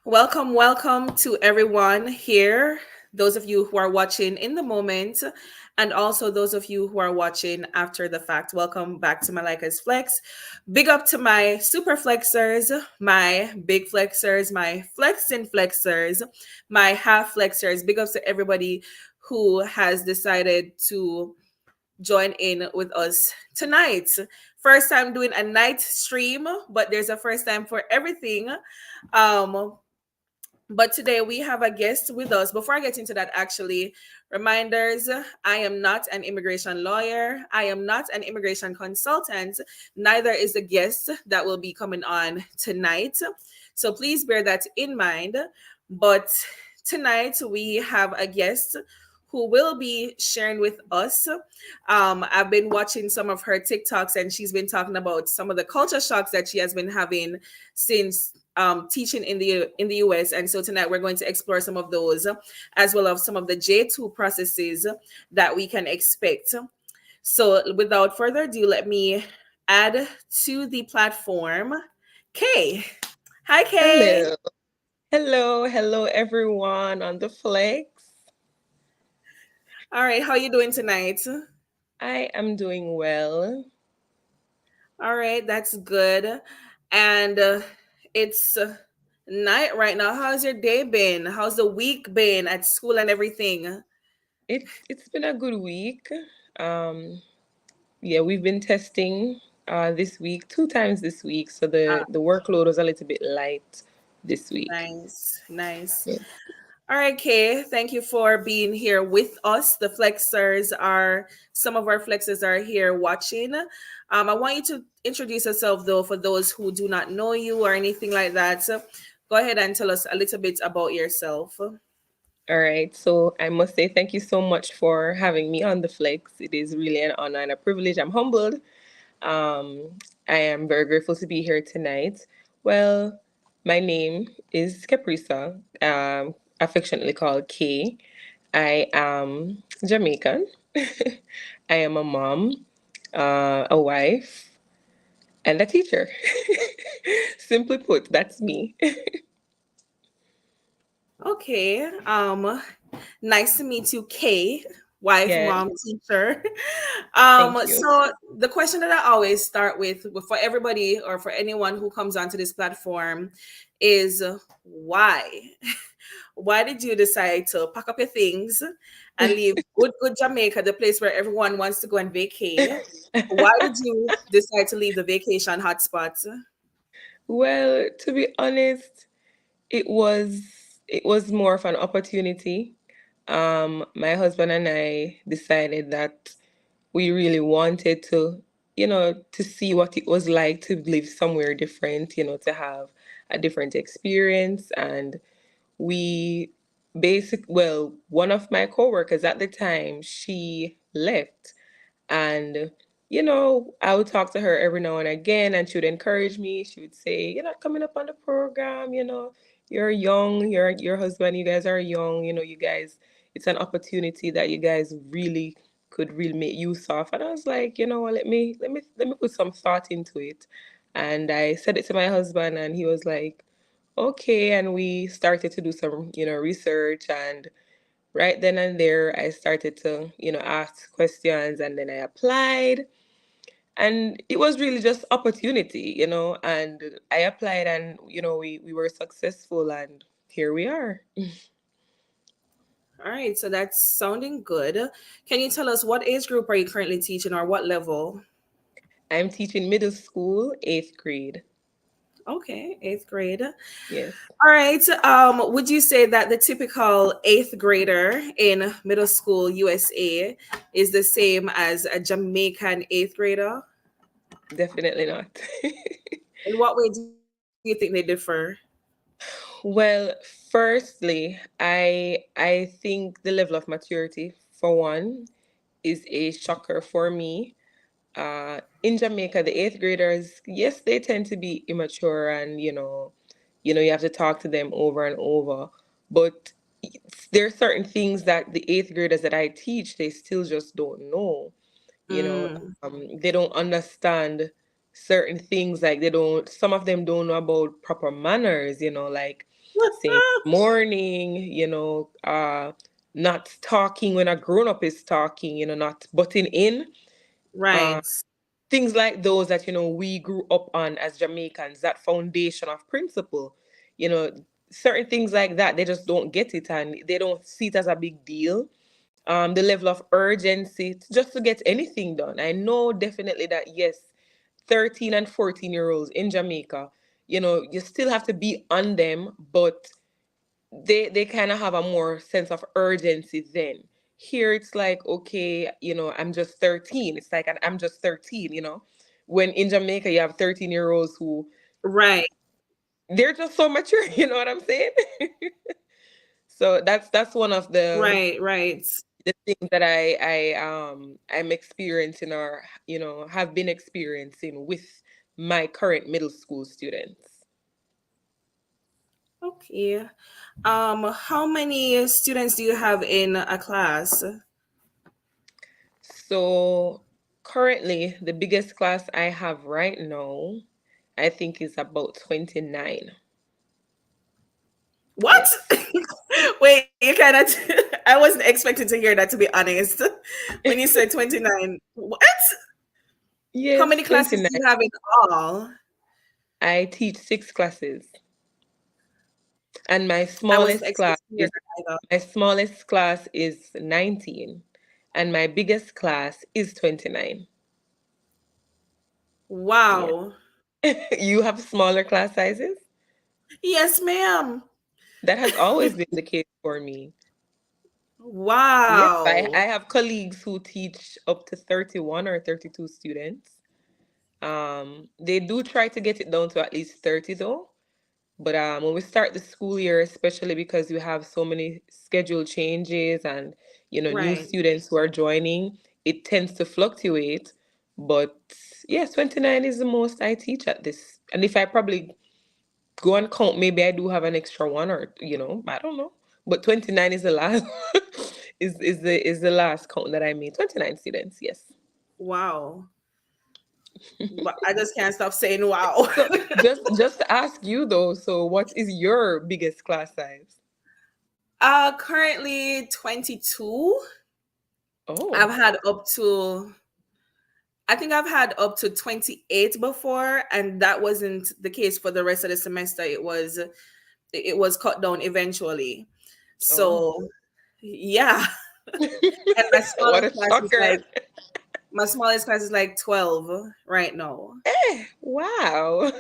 Welcome, welcome to everyone here. Those of you who are watching in the moment, and also those of you who are watching after the fact. Welcome back to Malika's Flex. Big up to my super flexers, my big flexers, my flexing flexers, my half flexers. Big up to everybody who has decided to join in with us tonight. First time doing a night stream, but there's a first time for everything. Um, but today we have a guest with us. Before I get into that, actually, reminders I am not an immigration lawyer, I am not an immigration consultant, neither is the guest that will be coming on tonight. So please bear that in mind. But tonight we have a guest who will be sharing with us. I've been watching some of her TikToks, and she's been talking about some of the culture shocks that she has been having since teaching in the US. And so tonight we're going to explore some of those, as well as some of the J2 processes that we can expect. So without further ado, let me add to the platform Kay. Hi, Kay. Hello. Hello, everyone on the Flex. All right, how are you doing tonight? I am doing well. All right, that's good. And it's night right now. How's your day been? How's the week been at school and everything? It's been a good week. Um, yeah, we've been testing this week, 2 times this week, so the workload was a little bit light this week. Nice, nice. Yeah. All right, Kay, thank you for being here with us. The flexers are, some of our flexers are here watching. I want you to introduce yourself, though, for those who do not know you or anything like that. So go ahead and tell us a little bit about yourself. All right, so I must say thank you so much for having me on the Flex. It is really an honor and a privilege. I'm humbled. Um, I am very grateful to be here tonight. Well, my name is Caprisa, affectionately called Kay. I am Jamaican. I am a mom, a wife, and a teacher. Simply put, that's me. Okay. Nice to meet you, Kay, wife, Yeah, mom, teacher. thank you. So the question that I always start with for everybody or for anyone who comes onto this platform is why? Why did you decide to pack up your things and leave good Jamaica, the place where everyone wants to go and vacay? Why did you decide to leave the vacation hotspot? Well, to be honest, it was it was more of an opportunity. My husband and I decided that we really wanted to, to see what it was like to live somewhere different, to have a different experience. And we well, one of my coworkers at the time, she left. And, I would talk to her every now and again, and she would encourage me. She would say, "You're not coming up on the program, you're young, your husband, you guys are young, you guys, it's an opportunity that you guys really could really make use of." And I was like, what, let me put some thought into it. And I said it to my husband, and he was like, okay. And we started to do some, research. And right then and there, I started to, ask questions, and then I applied. And it was really just opportunity, and I applied, and, we were successful, and here we are. All right, so that's sounding good. Can you tell us what age group are you currently teaching or what level? I'm teaching middle school, 8th grade. Okay, eighth grade. Yes, All right. Would you say that the typical eighth grader in middle school USA is the same as a Jamaican eighth grader? definitely not. In what way do you think they differ? Well, firstly, I think the level of maturity, for one, is a shocker for me. In Jamaica, the 8th graders, yes, they tend to be immature, and you have to talk to them over and over. But there are certain things that the 8th graders that I teach, they still just don't know. You know, Mm, they don't understand certain things. Like, they don't. Some of them don't know about proper manners. Like, saying morning, not talking when a grown up is talking, not butting in. Right. Things like those that, we grew up on as Jamaicans, that foundation of principle, you know, certain things like that, they just don't get it and they don't see it as a big deal. The level of urgency just to get anything done. I know definitely that, yes, 13 and 14-year-olds in Jamaica, you still have to be on them, but they kind of have a more sense of urgency then. Here it's like, okay, I'm just 13. It's like I'm just 13. When in Jamaica you have 13-year-olds who Right. they're just so mature, you know what I'm saying? So that's one of Right. Right. the things that I'm experiencing, or have been experiencing with my current middle school students. Okay. How many students do you have in a class? So currently the biggest class I have right now, I think, is about 29. What? Yes. Wait, you cannot. I wasn't expecting to hear that, to be honest. When you said 29, what? How Yes, many classes 29. do you have in all? I teach 6 classes, and I wasn't expecting to hear that either. my smallest class is 19, and my biggest class is 29. Yeah. Wow. You have smaller class sizes? Yes, ma'am. That has always been the case for me. Yes, I Wow. have colleagues who teach up to 31 or 32 students. They do try to get it down to at least 30 though. But when we start the school year, especially because we have so many schedule changes and new Right. students who are joining, it tends to fluctuate. But yes, 29 is the most I teach at this. And if I probably go and count, maybe I do have an extra one, or I don't know. But 29 is the last is the last count that I made. 29 students, yes. Wow. I just can't stop saying wow. So just to ask you though, so what is your biggest class size? Currently 22. I've Oh, had up to I think I've had up to 28 before, and that wasn't the case for the rest of the semester. It was cut down eventually. oh. So yeah. And my What smallest a class is shocker. like my smallest class is like 12 right now. Wow.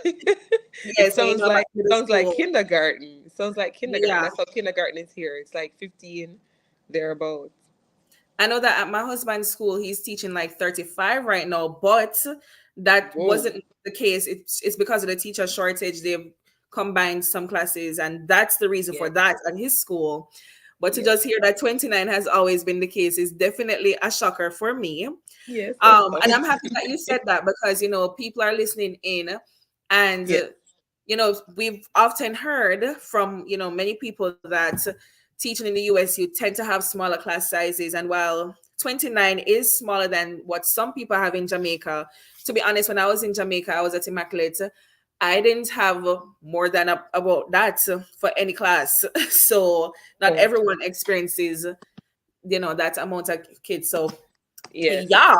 Yeah, so I'm at middle Sounds like school. kindergarten. It sounds like kindergarten. Yeah. That's how kindergarten is here. It's like 15 thereabouts. I know that at my husband's school, he's teaching like 35 right now, but that Whoa. wasn't the case. It's because of the teacher shortage. They've combined some classes, and that's the reason for Yes. that at his school. But to Yes. just hear that 29 has always been the case is definitely a shocker for me. Yes, of course. And I'm happy that you said that because people are listening in, and Yes. we've often heard from many people that teaching in the US you tend to have smaller class sizes, and while 29 is smaller than what some people have in Jamaica, to be honest, when I was in Jamaica, I was at Immaculate. I didn't have more than about that for any class. So not Oh, everyone experiences that amount of kids. So yes. yeah.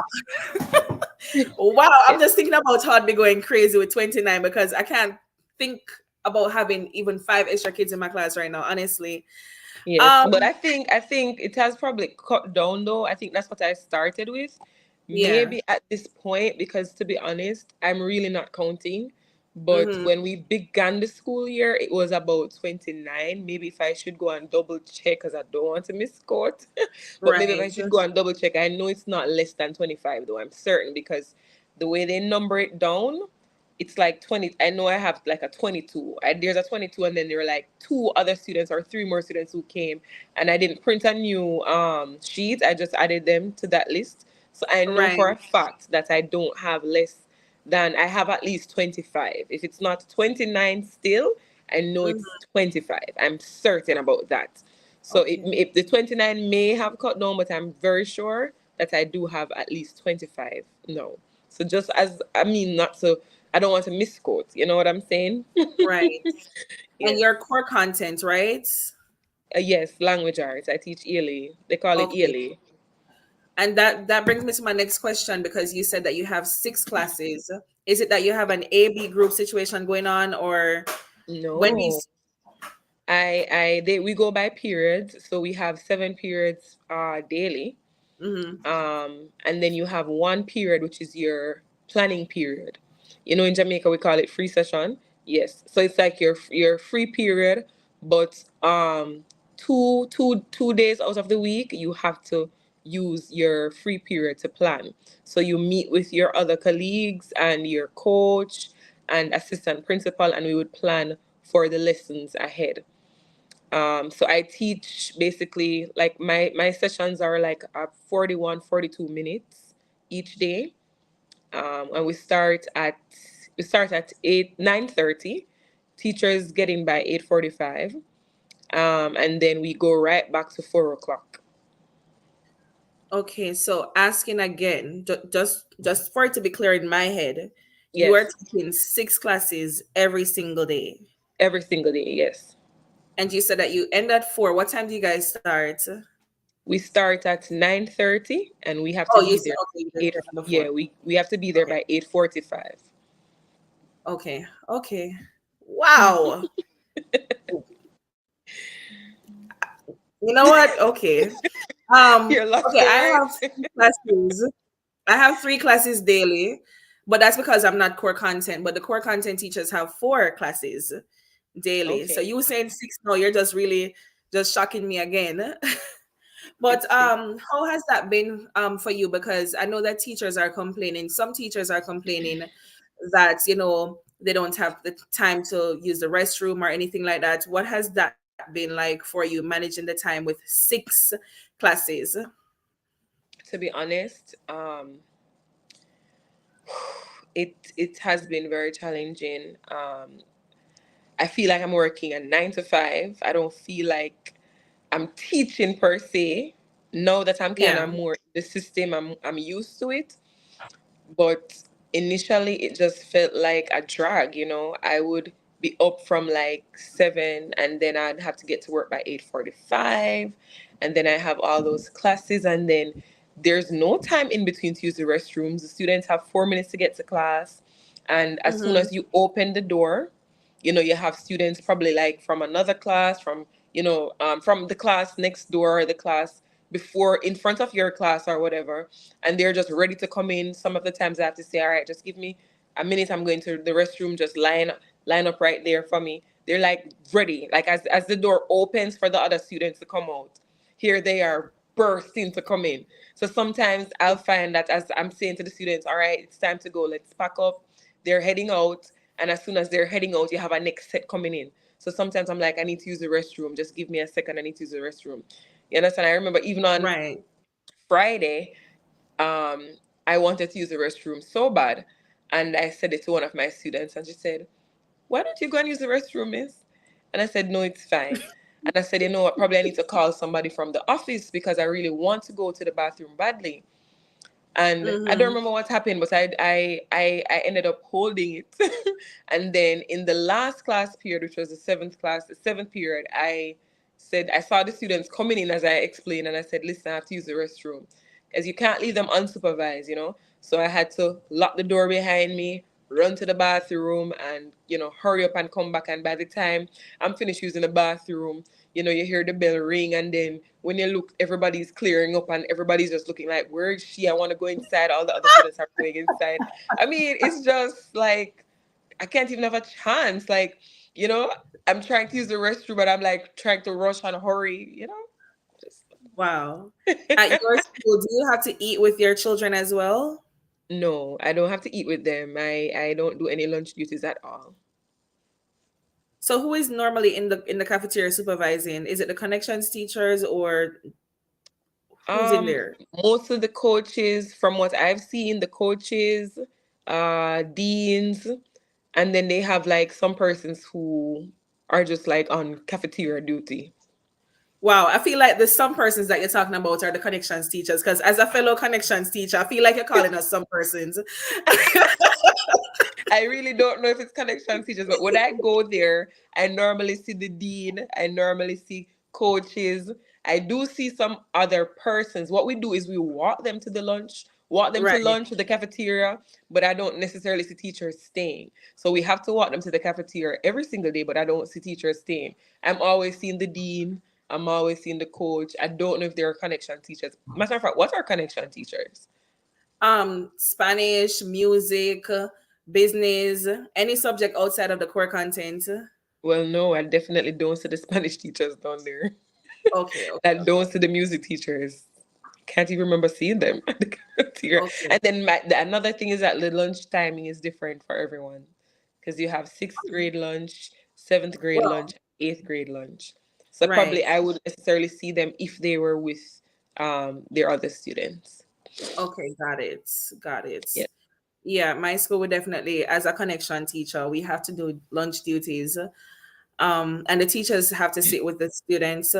Wow, I'm Yes. just thinking about how I'd be going crazy with 29 because I can't think about having even five extra kids in my class right now, honestly. Yes, Um, but I think it has probably cut down though. I think that's what I started with. yeah. Maybe at this point, because to be honest, I'm really not counting. But Mm-hmm. when we began the school year, it was about 29. Maybe if I should go and double check, because I don't want to misquote. But maybe if I Right. should go and double check, I know it's not less than 25 though. I'm certain because the way they number it down, it's like 20. I know I have like a 22. There's a 22, and then there were like two other students or three more students who came, and I didn't print a new sheet. I just added them to that list. So I know Right. for a fact that I don't have less than, I have at least 25. If it's not 29 still, I know it's Hmm. 25. I'm certain about that. So Okay. if the 29 may have cut down, but I'm very sure that I do have at least 25 no. So just as, I mean, not to I don't want to misquote. You know what I'm saying? Right. And Yes. your core content, right? Yes, language arts. I teach ELA. They call it Okay. ELA. And that brings me to my next question, because you said that you have six classes. Is it that you have an A B group situation going on, or when we? No, we go by periods. So we have 7 periods daily. Mhm. And then you have one period which is your planning period. You know, in Jamaica we call it free session. Yes, so it's like your free period, but two days out of the week you have to use your free period to plan. So you meet with your other colleagues and your coach and assistant principal, and we would plan for the lessons ahead. So I teach basically like my sessions are like 41, 42 minutes each day. And we start at 9:30. Teachers get in by 8:45. And then we go right back to 4 o'clock. Okay, so asking again, just for it to be clear in my head, you are Yes, taking six classes every single day, every single day. Yes, and you said that you end at 4. What time do you guys start? we start at 9:30, and we have Oh, to you be said there okay. You just eight. said number Yeah, 4. we have to be there Okay, by 8:45. okay. Wow. You know what? Okay. You're Okay. laughing, I right? have 3 classes. I have 3 classes daily, but that's because I'm not core content. But the core content teachers have 4 classes daily. So Okay, you saying 6? No, you're just really just shocking me again. But it's six. how has that been for you? Because I know that teachers are complaining. Some teachers are complaining that they don't have the time to use the restroom or anything like that. What has that been like for you managing the time with 6 classes? To be honest, it has been very challenging. I feel like I'm working a 9 to 5. I don't feel like I'm teaching per se. Now that I'm kind Yeah. of more in the system, I'm used to it. But initially it just felt like a drag. I would be up from like 7, and then I'd have to get to work by 8:45, and then I have all those classes, and then there's no time in between to use the restrooms. The students have 4 minutes to get to class, and as soon Mm-hmm. as you open the door, you have students probably like from another class, from the class next door, or the class before in front of your class or whatever, and they're just ready to come in. Some of the times I have to say, all right, just give me a minute, I'm going to the restroom, just line up right there for me. They're like ready, like as the door opens for the other students to come out, here they are bursting to come in. So sometimes I'll find that as I'm saying to the students, all right, it's time to go, let's pack up. They're heading out, and as soon as they're heading out, you have a next set coming in. So sometimes I'm like, I need to use the restroom, just give me a second, I need to use the restroom. You understand? I remember even on Right. Friday, um, I wanted to use the restroom so bad. And I said it to one of my students, and she said, "Why don't you go and use the restroom, miss?" And I said, "No, it's fine." And I said, "You know what? Probably I need to call somebody from the office because I really want to go to the bathroom badly." And I don't Mm-hmm. remember what happened, but I ended up holding it. And then in the last class period, which was the seventh period, I said I saw the students coming in as I explained, and I said, "Listen, I have to use the restroom, as you can't leave them unsupervised." So I had to lock the door behind me, run to the bathroom, and hurry up and come back. And by the time I'm finished using the bathroom, you hear the bell ring, and then when you look, everybody's clearing up, and everybody's just looking like, where is she? I want to go inside. All the other students are going inside. I mean, it's just like, I can't even have a chance. Like, you know, I'm trying to use the restroom, but I'm like trying to rush and hurry. Just Wow. At your school, do you have to eat with your children as well? no, I don't have to eat with them. I don't do any lunch duties at all. So who is normally in the cafeteria supervising? Is it the connections teachers, or who's in Um, there? Most of the coaches, from what I've seen, the coaches, deans, and then they have like some persons who are just like on cafeteria duty. Wow, I feel like the some persons that you're talking about are the connections teachers, because as a fellow connections teacher, I feel like you're calling us some persons. I really don't know if it's connection teachers, but when I go there, I normally see the dean, I normally see coaches, I do see some other persons. What we do is we walk them to Right. lunch to the cafeteria, but I don't necessarily see teachers staying. So we have to walk them to the cafeteria every single day, but I don't see teachers staying. I'm always seeing the dean, I'm always seeing the coach. I don't know if they're connection teachers. Matter of fact, what are connection teachers? Spanish, music, business, any subject outside of the core content. Well, no, I definitely don't see the Spanish teachers down there. Okay, I okay, don't see the music teachers. Can't even remember seeing them at the cafeteria. okay. And then another thing is that the lunch timing is different for everyone because you have sixth grade lunch, seventh grade Well, lunch, eighth grade lunch. So right. probably I would necessarily see them if they were with their other students. Okay, got it. Got it. Yeah. Yeah, my school would definitely, as a connection teacher, we have to do lunch duties. And the teachers have to sit with the students.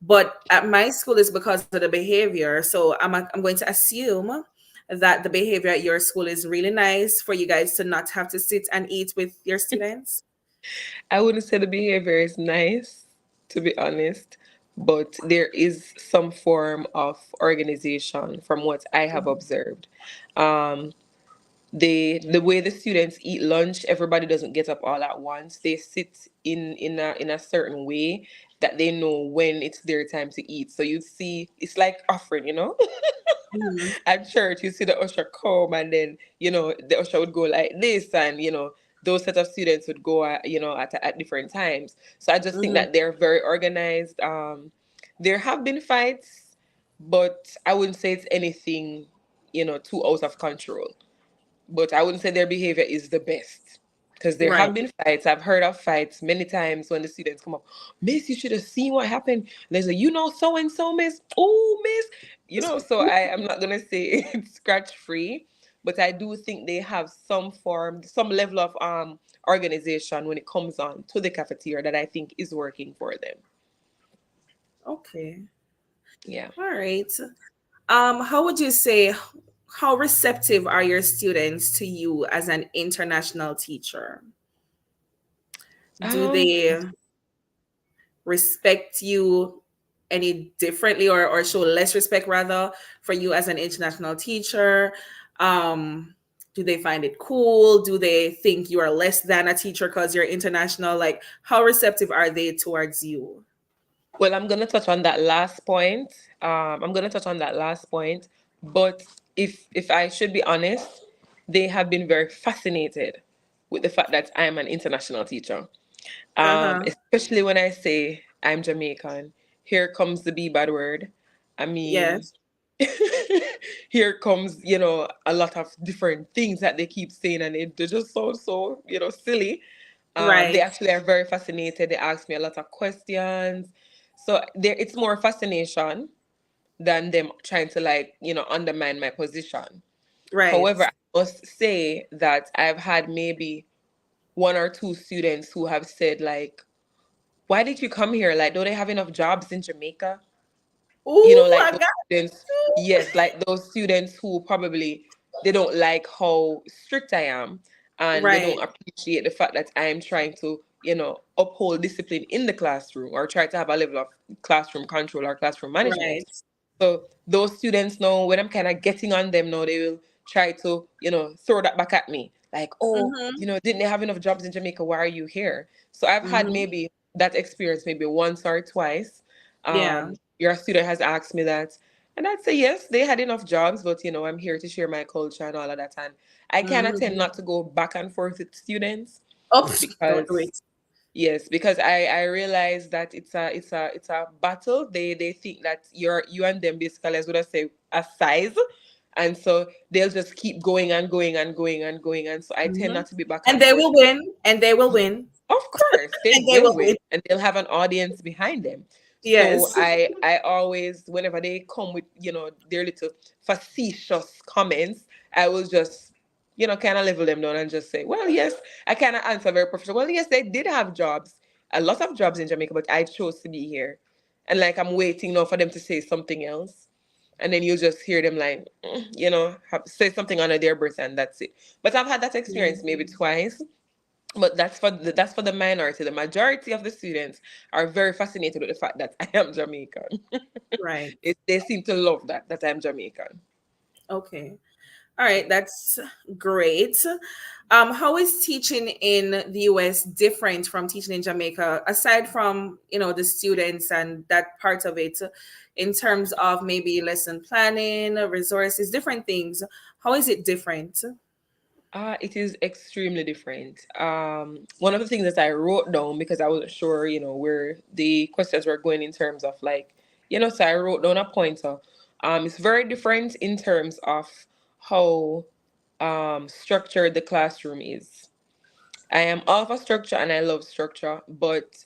But at my school is because of the behavior. So I'm going to assume that the behavior at your school is really nice for you guys to not have to sit and eat with your students. I wouldn't say the behavior is nice, to be honest, but there is some form of organization from what I have observed. Um, the way the students eat lunch, everybody doesn't get up all at once. They sit in a certain way that they know when it's their time to eat. So you see, it's like offering, you know. Mhm, At church, you see the usher come, and then the usher would go like this, and those set of students would go at different times. So I just think mhm. that they're very organized. There have been fights, but I wouldn't say it's anything too out of control, but I wouldn't say their behavior is the best. Because there Right. have been fights. I've heard of fights many times when the students come up, Miss, you should have seen what happened. There's a, so and so, Miss. Oh, Miss. So I am not gonna say it's scratch free, but I do think they have some level of organization when it comes on to the cafeteria that I think is working for them. Okay. Yeah. All right. How would you say, how receptive are your students to you as an international teacher? Do Um, they respect you any differently, or show less respect rather for you as an international teacher? Do they find it cool? Do they think you are less than a teacher because you're international? Like, how receptive are they towards you? Well, I'm gonna touch on that last point. But if I should be honest, they have been very fascinated with the fact that I am an international teacher. Uh-huh. Especially when I say I'm Jamaican. Here comes the B bad word. I mean, Yes. here comes, a lot of different things that they keep saying, and they just sound so, silly. They Right. actually are very fascinated. They ask me a lot of questions. So there, it's more fascination than them trying to undermine my position. Right. However, I must say that I've had maybe one or two students who have said why did you come here? Like, don't they have enough jobs in Jamaica? Ooh, Like I those got students, you. yes, like those students who probably they don't like how strict I am, and they Right. don't appreciate the fact that I am trying to, uphold discipline in the classroom or try to have a level of classroom control or classroom management. Right. So those students know when I'm kind of getting on them now, they will try to, throw that back at me. Like, oh, Mm-hmm. didn't they have enough jobs in Jamaica? Why are you here? So I've had Mm-hmm. maybe that experience maybe once or twice. Yeah. Your student has asked me that. And I'd say yes, they had enough jobs, but I'm here to share my culture and all of that. And I kind of tend Mm-hmm. not to go back and forth with students Oh, don't do because it. yes, because I realize that it's a battle. They think that you and them basically, as what I say, a size, and so they'll just keep going and going and going and going, and so I tend Mm-hmm. not to be back And and they forth. will win. And they will Yes, win. of course, they And they will will win. win, and they'll have an audience behind them. So Yes. I always, whenever they come with their little facetious comments, I will just kind of level them down and just say, well, yes, I kind of answer very professional. Well, yes, they did have jobs, a lot of jobs in Jamaica, but I chose to be here, and I'm waiting now for them to say something else. and then you just hear them like, say something under their breath, and that's it. But I've had that experience maybe twice. But that's for the minority. The majority of the students are very fascinated with the fact that I am Jamaican. Right. They seem to love that I'm Jamaican. Okay. All right, that's great. How is teaching in the US different from teaching in Jamaica, aside from, the students and that part of it, in terms of maybe lesson planning, resources, different things? How is it different? It is extremely different. One of the things that I wrote down because I wasn't sure, where the questions were going in terms of like, so I wrote down a pointer. It's very different in terms of how structured the classroom is. I am all for structure and I love structure, but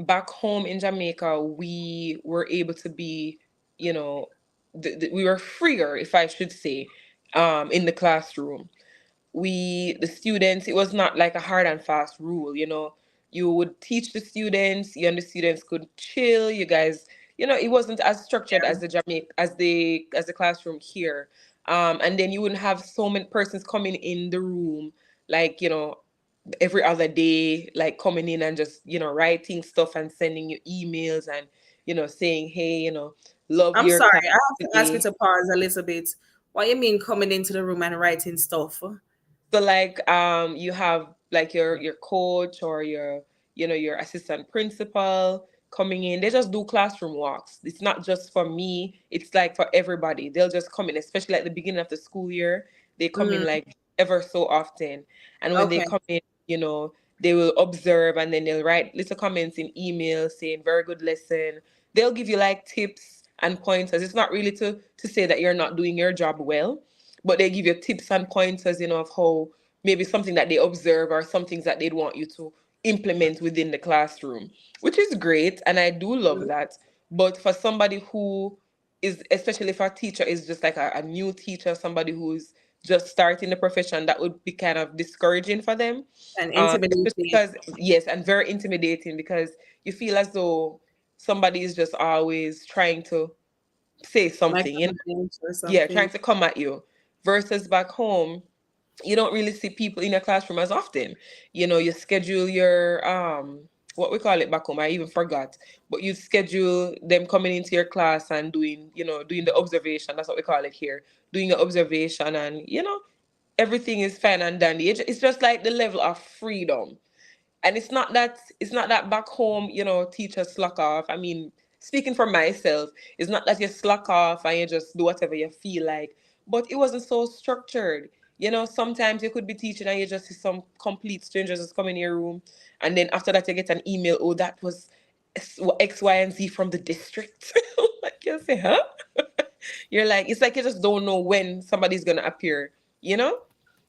back home in Jamaica, we were able to be, you know, we were freer, if I should say, in the classroom. The students, it was not like a hard and fast rule, you would teach the students, you and the students could chill, you guys, it wasn't as structured as the Jamaica as the classroom here. And then you wouldn't have so many persons coming in the room, like, every other day, like coming in and just, writing stuff and sending you emails and, saying, hey, love I'm your sorry, class I have to ask you today. to pause a little bit. What you mean coming into the room and writing stuff? So like you have like your coach or your assistant principal coming in. They just do classroom walks. It's not just for me, it's like for everybody. They'll just come in, especially at the beginning of the school year. They come in Mm, like ever so often. And when they okay. come in, they will observe and then they'll write little comments in email saying very good lesson. They'll give you like tips and pointers. It's not really to say that you're not doing your job well, but they give you tips and pointers, of how maybe something that they observe or some things that they'd want you to implement within the classroom, which is great. And I do love that. But for somebody who is, especially if a teacher is just like a new teacher, somebody who's just starting the profession, that would be kind of discouraging for them. And Especially intimidating, because, yes, and very intimidating because you feel as though somebody is just always trying to say something, micromanage or yeah, something. trying to come at you. Versus back home, you don't really see people in your classroom as often. You schedule your what we call it back home, I even forgot. But you schedule them coming into your class and doing the observation. That's what we call it here. Doing the observation, and everything is fine and dandy. It's just like the level of freedom. And it's not that back home, teachers slack off. I mean, speaking for myself, it's not that you slack off and you just do whatever you feel like, but it wasn't so structured. Sometimes you could be teaching and you just see some complete strangers just come in your room, and then after that you get an email, oh, that was X, Y, and Z from the district. Like, you say, huh? You're like, it's like you just don't know when somebody's gonna appear, you know?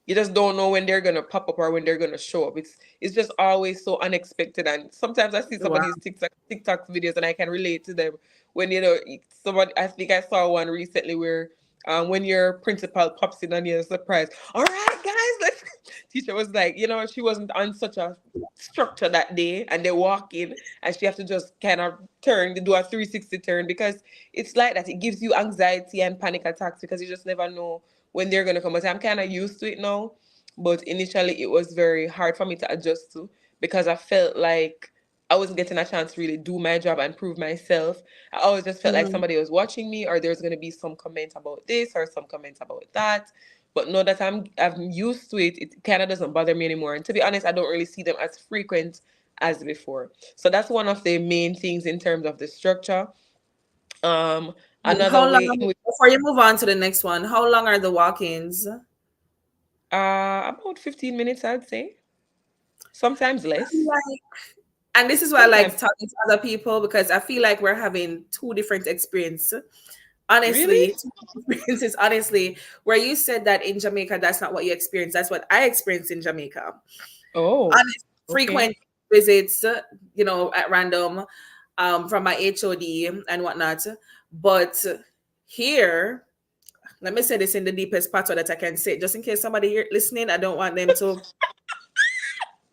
You just don't know when they're gonna pop up or when they're gonna show up. It's just always so unexpected. And sometimes I see some of Wow. these TikTok videos and I can relate to them. When somebody, I think I saw one recently where when your principal pops in and you're surprised. All right, guys, let's. Teacher was like, she wasn't on such a structure that day, and they walk in and she have to just kind of do a 360 turn because it's like that. It gives you anxiety and panic attacks because you just never know when they're gonna come. But I'm kind of used to it now. But initially, it was very hard for me to adjust to because I felt like I wasn't getting a chance to really do my job and prove myself. I always just felt like Mhm. somebody was watching me, or there's gonna be some comment about this or some comment about that. But now that I'm used to it, it kind of doesn't bother me anymore. And to be honest, I don't really see them as frequent as before. So that's one of the main things in terms of the structure. Um, Another How way long, in which before you move on to the next one, how long are the walk-ins? about 15 minutes, I'd say. Sometimes less. Like, and this is why I Sometimes. like talking to other people because I feel like we're having two different experiences. Really? Honestly, two experiences, honestly, where you said that in Jamaica, that's not what you experienced. That's what I experienced in Jamaica. Oh, Honest, okay. frequent visits, at random, from my HOD and whatnot. But here, let me say this in the deepest part so that I can say, just in case somebody here listening, I don't want them to.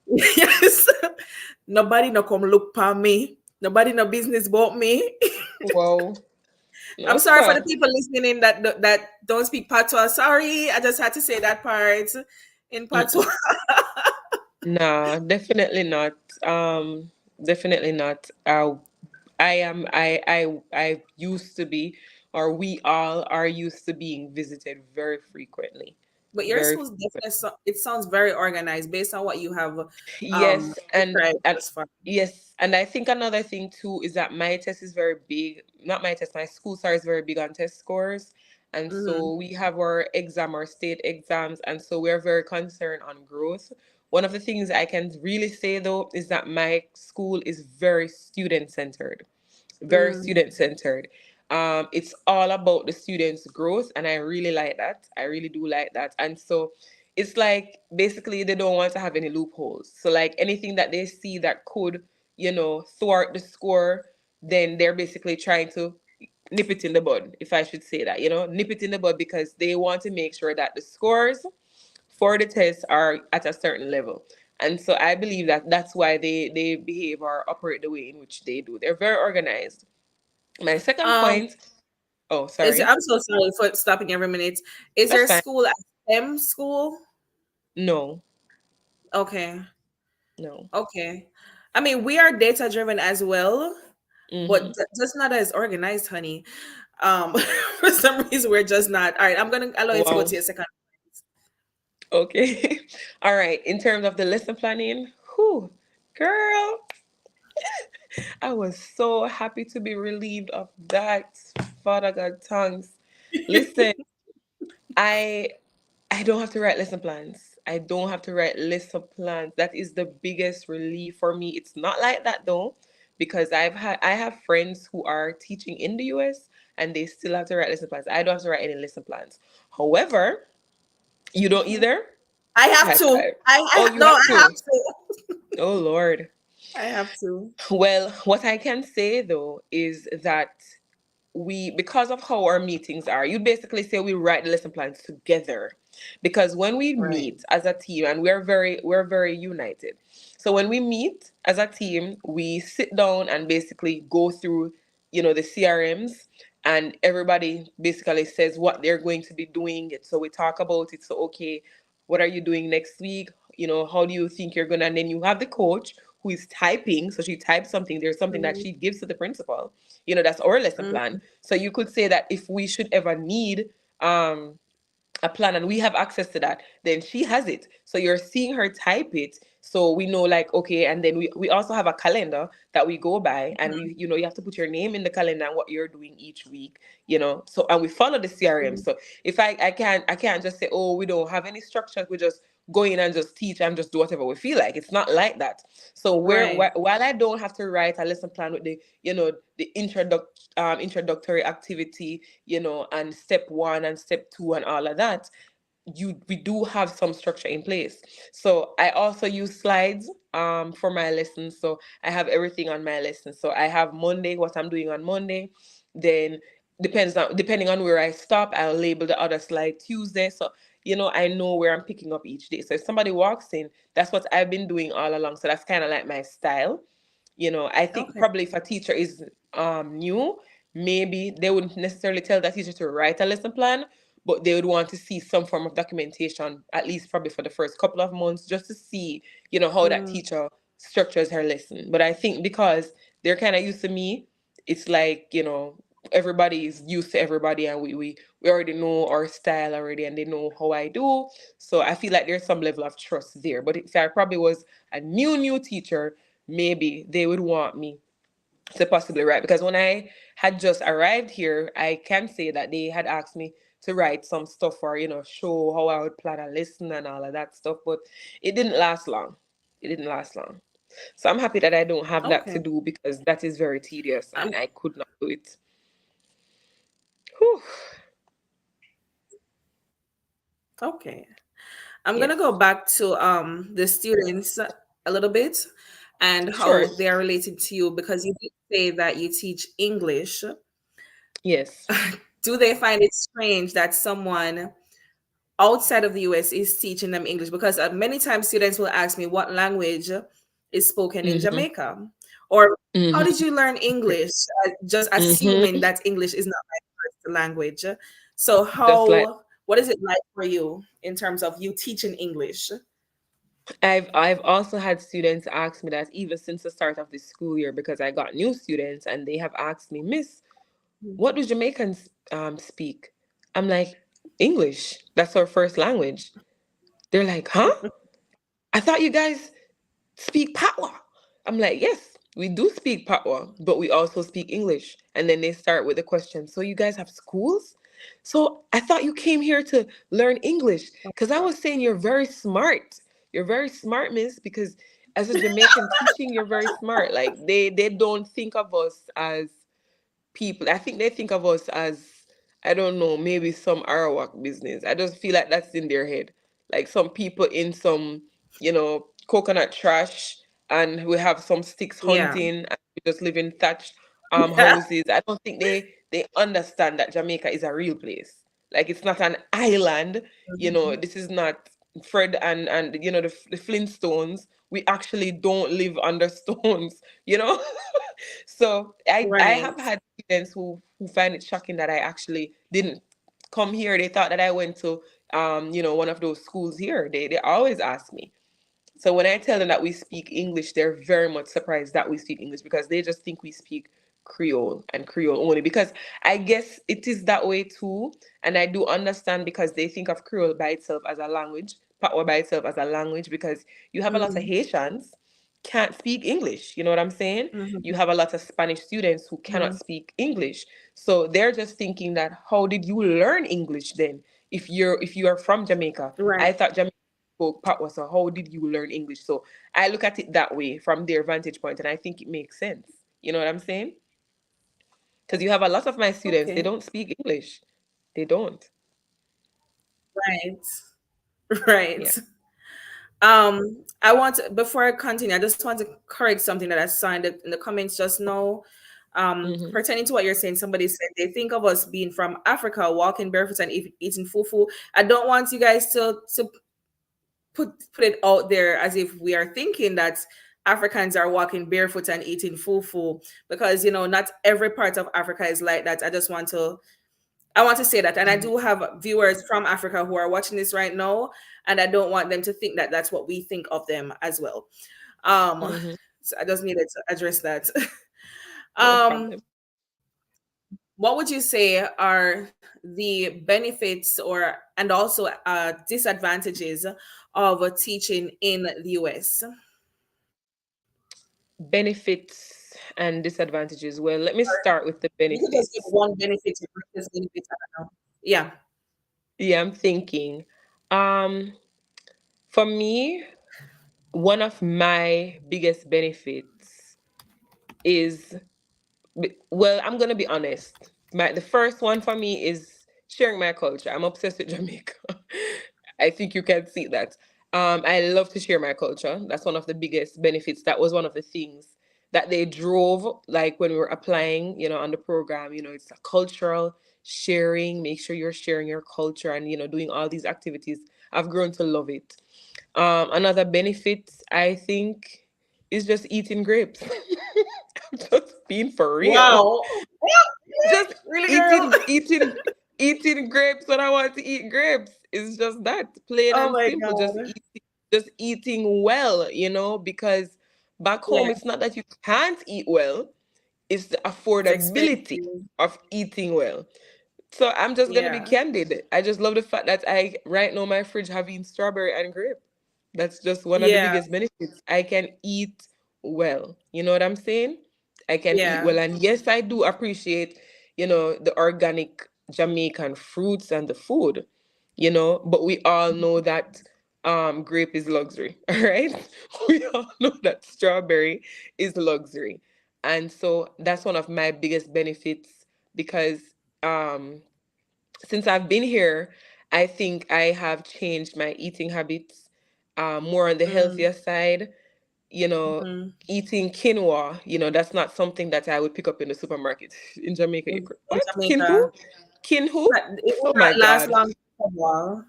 Yes, nobody no come look for me. Nobody no business about me. Whoa. I'm sorry for Okay. the people listening that don't speak patois. Sorry, I just had to say that part in patois. Mm-mm. Nah, definitely not. Definitely not. I used to be, or we all are used to being visited very frequently. But your Very school's definitely it sounds very organized based on what you have Yes, described and thus far. yes, and I think another thing too is that my test is very big. Not my test, my school sorry is very big on test scores. And Mm-hmm. so we have our exam, our state exams, and so we're very concerned on growth. One of the things I can really say though is that my school is very student centered, very Mm. student centered. It's all about the students' growth, and I really like that. I really do like that. And so it's like basically they don't want to have any loopholes. So like anything that they see that could, thwart the score, then they're basically trying to nip it in the bud, if I should say that, nip it in the bud because they want to make sure that the scores for the tests are at a certain level. And so I believe that that's why they behave or operate the way in which they do. They're very organized. My second Um, point, oh, is sorry. I'm so sorry for stopping every minute. Is That's your fine. school a STEM school? No, Okay, no. okay. I mean, we are data driven as well, but Mm-hmm. just not as organized, honey. For some reason, we're just not. All right, I'm gonna allow you to go Wow. to your second. Okay. All right. In terms of the lesson planning, whew, girl, I was so happy to be relieved of that. Father God, tongues. Listen, I I don't have to write lesson plans. I don't have to write lesson plans. That is the biggest relief for me. It's not like that though, because I have friends who are teaching in the US and they still have to write lesson plans. I don't have to write any lesson plans. However, you don't either. I have High to. five. Oh, I you no, have I have to. to. Oh Lord. I have to. Well, what I can say though is that we because of how our meetings are, you basically say we write the lesson plans together, because when we Right. meet as a team, and we're very united, so when we meet as a team we sit down and basically go through the CRMs, and everybody basically says what they're going to be doing it, so we talk about it. So okay, what are you doing next week? How do you think you're gonna, and then you have the coach who is typing, so she types something, there's something that Mm, she gives to the principal. That's our lesson plan. mm, So you could say that if we should ever need um a plan and we have access to that, then she has it. So you're seeing her type it. So we know, like, okay, and then we also have a calendar that we go by, and we, you have to put your name in the calendar and what you're doing each week, So, and we follow the CRM. mm. So if I can't just say, oh, we don't have any structure, we just go in and just teach and just do whatever we feel like. It's not like that. So Right. while I don't have to write a lesson plan with the introductory activity, and step one and step two and all of that, we do have some structure in place. So I also use slides for my lessons. So I have everything on my lessons. So I have Monday, what I'm doing on Monday. Then depending on where I stop, I'll label the other slide Tuesday. So I know where I'm picking up each day. So if somebody walks in, that's what I've been doing all along. So that's kind of like my style. I think Okay. probably if a teacher is new, maybe they wouldn't necessarily tell that teacher to write a lesson plan, but they would want to see some form of documentation, at least probably for the first couple of months, just to see, how that Mm, teacher structures her lesson. But I think because they're kind of used to me, it's like, everybody is used to everybody, and we already know our style already, and they know how I do. So I feel like there's some level of trust there. But if I probably was a new teacher, maybe they would want me to possibly write, because when I had just arrived here, I can say that they had asked me to write some stuff, or show how I would plan a lesson and all of that stuff, but it didn't last long. It didn't last long. So I'm happy that I don't have that to okay. do, because that is very tedious and I'm I could not do it. Whew. okay. I'm gonna go Yes. back to the students a little bit and Sure. how they are related to you because you did say that you teach English. Yes. Do they find it strange that someone outside of the US is teaching them English? Because many times students will ask me what language is spoken in Mm-hmm. Jamaica? Or how did Mm-hmm. you learn English? Just assuming Mm-hmm. that English is not my first language. So Just like what is it like for you in terms of you teaching English? I've also had students ask me that even since the start of this school year, because I got new students and they have asked me, Miss, what do Jamaicans speak? I'm like, English. That's our first language. They're like, huh? I thought you guys speak Patwa. I'm like, yes, we do speak Patwa, but we also speak English. And then they start with the question, so you guys have schools? So I thought you came here to learn English. Because I was saying you're very smart. You're very smart, miss, because as a Jamaican teaching, you're very smart. Like they don't think of us as people. I think they think of us as, I don't know, maybe some Arawak business. I just feel like that's in their head. Like some people in some, coconut trash, and we have some sticks Yeah. hunting, and we just live in thatched houses. I don't think they understand that Jamaica is a real place. Like it's not an island. Mhm. This is not Fred and the Flintstones. We actually don't live under stones. You know. So I Right. have had students who find it shocking that I actually didn't come here. They thought that I went to one of those schools here. They always ask me. So when I tell them that we speak English, they're very much surprised that we speak English because they just think we speak Creole and Creole only. Because I guess it is that way too. And I do understand because they think of Creole by itself as a language, Patois by itself as a language, because you have a lot of Mhm. Haitians can't speak English. You know what I'm saying? You Mhm. have a lot of Spanish students who cannot Mhm. speak English. So they're just thinking that how did you learn English then? If you are from Jamaica, Right. I thought Jamaica spoke patois, so how did you learn English? So I look at it that way from their vantage point, and I think it makes sense. You know what I'm saying? Because you have a lot of my students, they Okay. don't speak English. They don't. Right. Yeah. Right. Before I continue, I just want to correct something that I saw in the comments just now. Mm-hmm. Pertaining to what you're saying, somebody said they think of us being from Africa, walking barefoot and eating fufu. I don't want you guys to put it out there as if we are thinking that Africans are walking barefoot and eating fufu, because not every part of Africa is like that. I want to say that, and I do have viewers from Africa who are watching this right now, and I don't want them to think that that's what we think of them as well. Um, Mm-hmm. so I just needed to address that. No um, problem. what would you say are the benefits or and also disadvantages of teaching in the US? Benefits and disadvantages. Well, let me start with the You could just give benefits. one benefit, your greatest benefit. I don't know. Yeah. Yeah, I'm thinking. Um, for me, one of my biggest benefits is, well, I'm gonna be honest. The first one for me is sharing my culture. I'm obsessed with Jamaica. I think you can see that. I love to share my culture. That's one of the biggest benefits. That was one of the things that they drove, like when we were applying, on the program. It's a cultural sharing. Make sure you're sharing your culture and doing all these activities. I've grown to love it. Another benefit I think is just eating grapes. I'm just being for real. Wow. Just Really, girl? eating grapes when I want to eat grapes. It's just that plain Oh and my simple. God. Just eating well, because back home Yeah, it's not that you can't eat well, it's the it's affordability expensive. of eating well. So I'm just gonna be Yeah, candid. I just love the fact that I right now my fridge having strawberry and grape. That's just one of the yeah, biggest benefits. I can eat well. You know what I'm saying? I can eat yeah. well. And yes, I do appreciate, the organic Jamaican fruits and the food, but we all know that grape is luxury, all right? We all know that strawberry is luxury. And so that's one of my biggest benefits because um since I've been here, I think I have changed my eating habits more on the Mm, healthier side. You know, mhm. eating quinoa, that's not something that I would pick up in the supermarket in Jamaica. In What? Kinhu? Jamaica, Kinhu? but it Oh will my not last God. long for a while.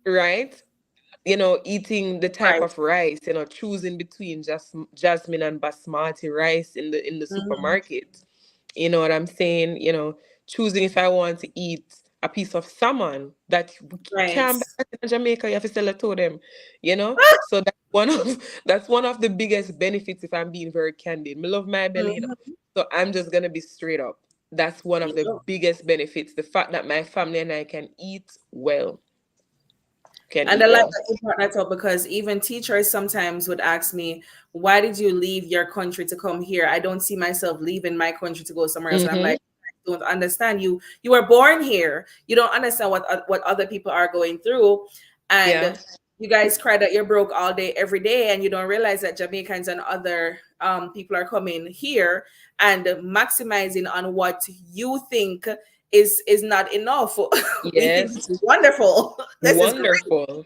Right? eating the type Right. of rice, choosing between just jasmine and basmati rice in the Hmm. supermarket. You know what I'm saying? Choosing if I want to eat a piece of salmon that we Right. can't buy in Jamaica, you have to sell it to them. So that's one of that's one of the biggest benefits if I'm being very candid. Me love my belly. Hmm. So I'm just gonna be straight up. That's one of the biggest benefits. The fact that my family and I can eat well. Can And eat I like well. that you brought that up because even teachers sometimes would ask me, "Why did you leave your country to come here? I don't see myself leaving my country to go somewhere else." And I'm Mm-hmm. like, "I don't understand you. You were born here. You don't understand what other people are going through, Yeah. and you guys cry that you're broke all day, every day, and you don't realize that Jamaicans and other people are coming here and maximizing on what you think is not enough. We think Yes. this is wonderful. This is great." Wonderful.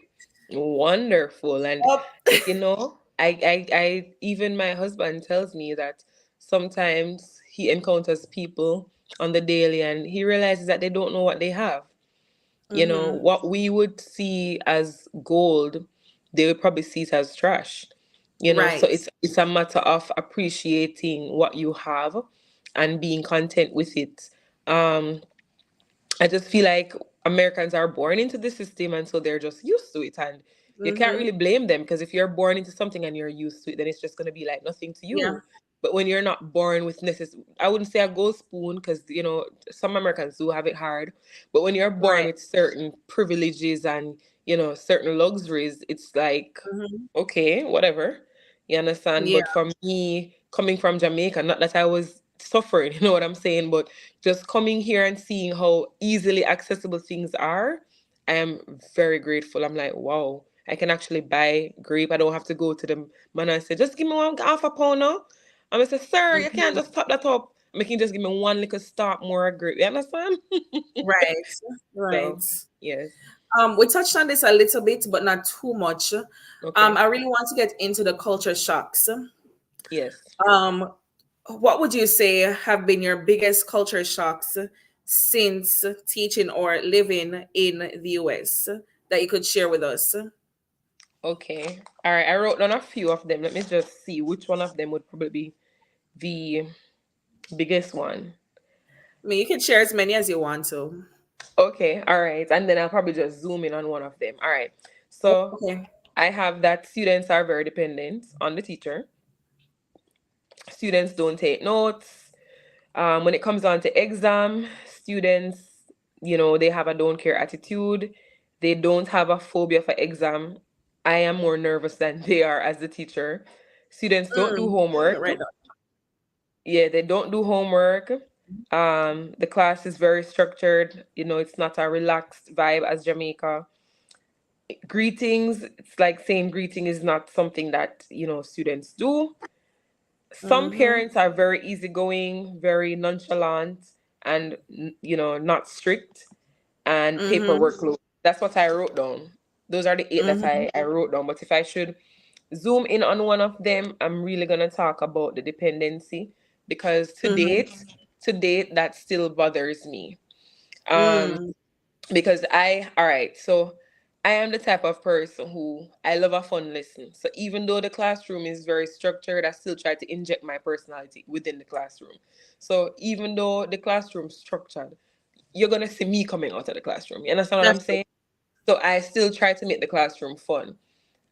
Wonderful. And Yep. I even my husband tells me that sometimes he encounters people on the daily and he realizes that they don't know what they have. Mm-hmm. What we would see as gold, they would probably see it as trash. So Right. it's a matter of appreciating what you have and being content with it. Um I just feel like Americans are born into the system and so they're just used to it. And you can't Mm-hmm. really blame them because if you're born into something and you're used to it, then it's just going to be like nothing to Yeah. you. But when you're not born with I wouldn't say a gold spoon because, some Americans do have it hard. But when you're born Right. with certain privileges and, certain luxuries, it's like, Mm-hmm. okay, whatever. You understand? Yeah. But for me, coming from Jamaica, not that I was suffering, you know what I'm saying? But just coming here and seeing how easily accessible things are, I am very grateful. I'm like, wow, I can actually buy grape. I don't have to go to the man and say, just give me one half a pound now. I'm gonna say, sir, you can't Mm-hmm. just top that up. I can just give me one little stop more of grape. You understand? Right. Right. So yes, We touched on this a little bit, but not too much. okay, I really want to get into the culture shocks. yes. Um, what would you say have been your biggest culture shocks since teaching or living in the US that you could share with us? I Okay. All right. I wrote down a few of them. Let me just see which one of them would probably be the biggest one. mean, you can share as many as you want to. Okay. All right. And then I'll probably just zoom in on one of them. All right. So Okay. I have that students are very dependent on the teacher. Students don't take notes. When it comes on to exam, students, they have a don't care attitude. They don't have a phobia for exam. I am more nervous than they are as the teacher. Students don't do homework. Right. Yeah, they don't do homework. The class is very structured. It's not a relaxed vibe as Jamaica. Greetings, it's like saying greeting is not something that, students do. Some Mm-hmm. parents are very easygoing, very nonchalant, and, not strict and Mm-hmm. paperwork load. That's what I wrote down. Those are the eight that Mm-hmm. I wrote down. But if I should zoom in on one of them, I'm really gonna talk about the dependency because Mm-hmm. to date, that still bothers me. Um, Mm. because all right, so I am the type of person who I love a fun lesson. So even though the classroom is very structured, I still try to inject my personality within the classroom. So even though the classroom's structured, you're gonna see me coming out of the classroom. You understand what I'm That's true. saying? So I still try to make the classroom fun.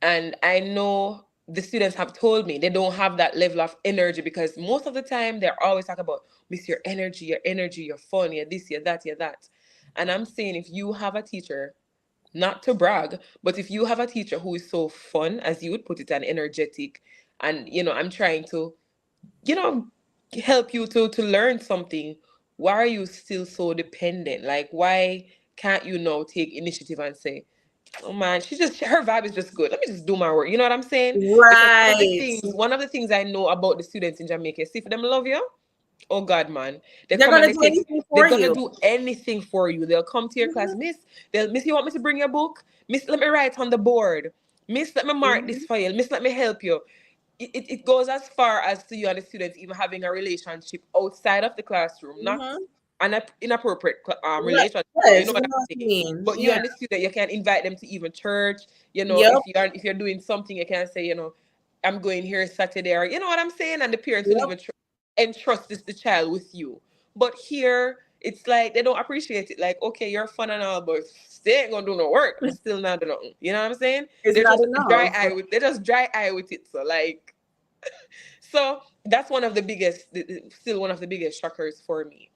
And I know the students have told me they don't have that level of energy because most of the time they're always talking about, Miss, your energy, your fun, you're this, you're that, you're that. And I'm saying if you have a teacher, not to brag, but if you have a teacher who is so fun, as you would put it, and energetic, and I'm trying to, you know, help you to learn something, why are you still so dependent? Like why can't you now take initiative and say, oh man, her vibe is just good. Let me just do my work. You know what I'm saying? Because Right. one of the things I know about the students in Jamaica, see if them love you. Oh God, man. They They're come and gonna they do take anything they're for gonna you. do anything for you. They'll come to your class. Miss, you want me to bring your book? Miss, let me write on the board. Miss, let me mark this Mm-hmm. file. Miss, let me help you. It goes as far as to you and the students even having a relationship outside of the classroom, not Mm-hmm. an inappropriate Right. relationship. You Yes, know you what know I'm what I saying? mean. But you Yeah. and the student, you can invite them to even church. Yep. If you're doing something, you can say, I'm going here Saturday, or you know what I'm saying, and the parents will Yep. even entrust the child with you. But here, it's like they don't appreciate it. Like, okay, you're fun and all, but they ain't gonna do no work and still not do nothing. You know what I'm saying? It's They're not just enough. they just dry eye with it. So like, so that's one of the biggest, still one of the biggest shockers for me.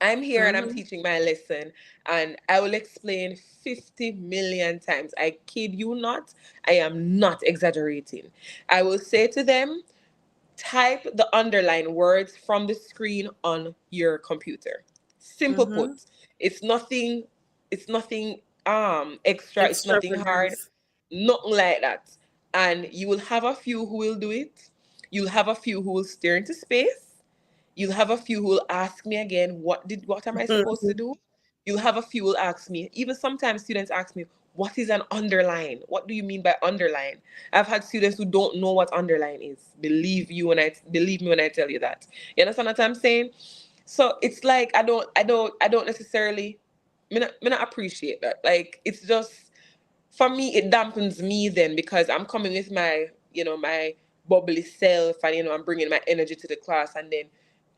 I'm here and I'm Hmm. teaching my lesson, and I will explain 50 million times. I kid you not. I am not exaggerating. I will say to them, type the underlined words from the screen on your computer. Simple Hmm. put. It's nothing, it's nothing extra, it's nothing hard, Extravagance. nothing like that. And you will have a few who will do it. You'll have a few who will stare into space. You'll have a few who will ask me again, what am I supposed to Mhm. do? You'll have a few who will ask me. Even sometimes students ask me, what is an underline? What do you mean by underline? I've had students who don't know what underline is. Believe me when I tell you that. You understand what I'm saying? So it's like I don't necessarily me not appreciate that. Like it's just, for me it dampens me then, because I'm coming with my, my bubbly self, and I'm bringing my energy to the class, and then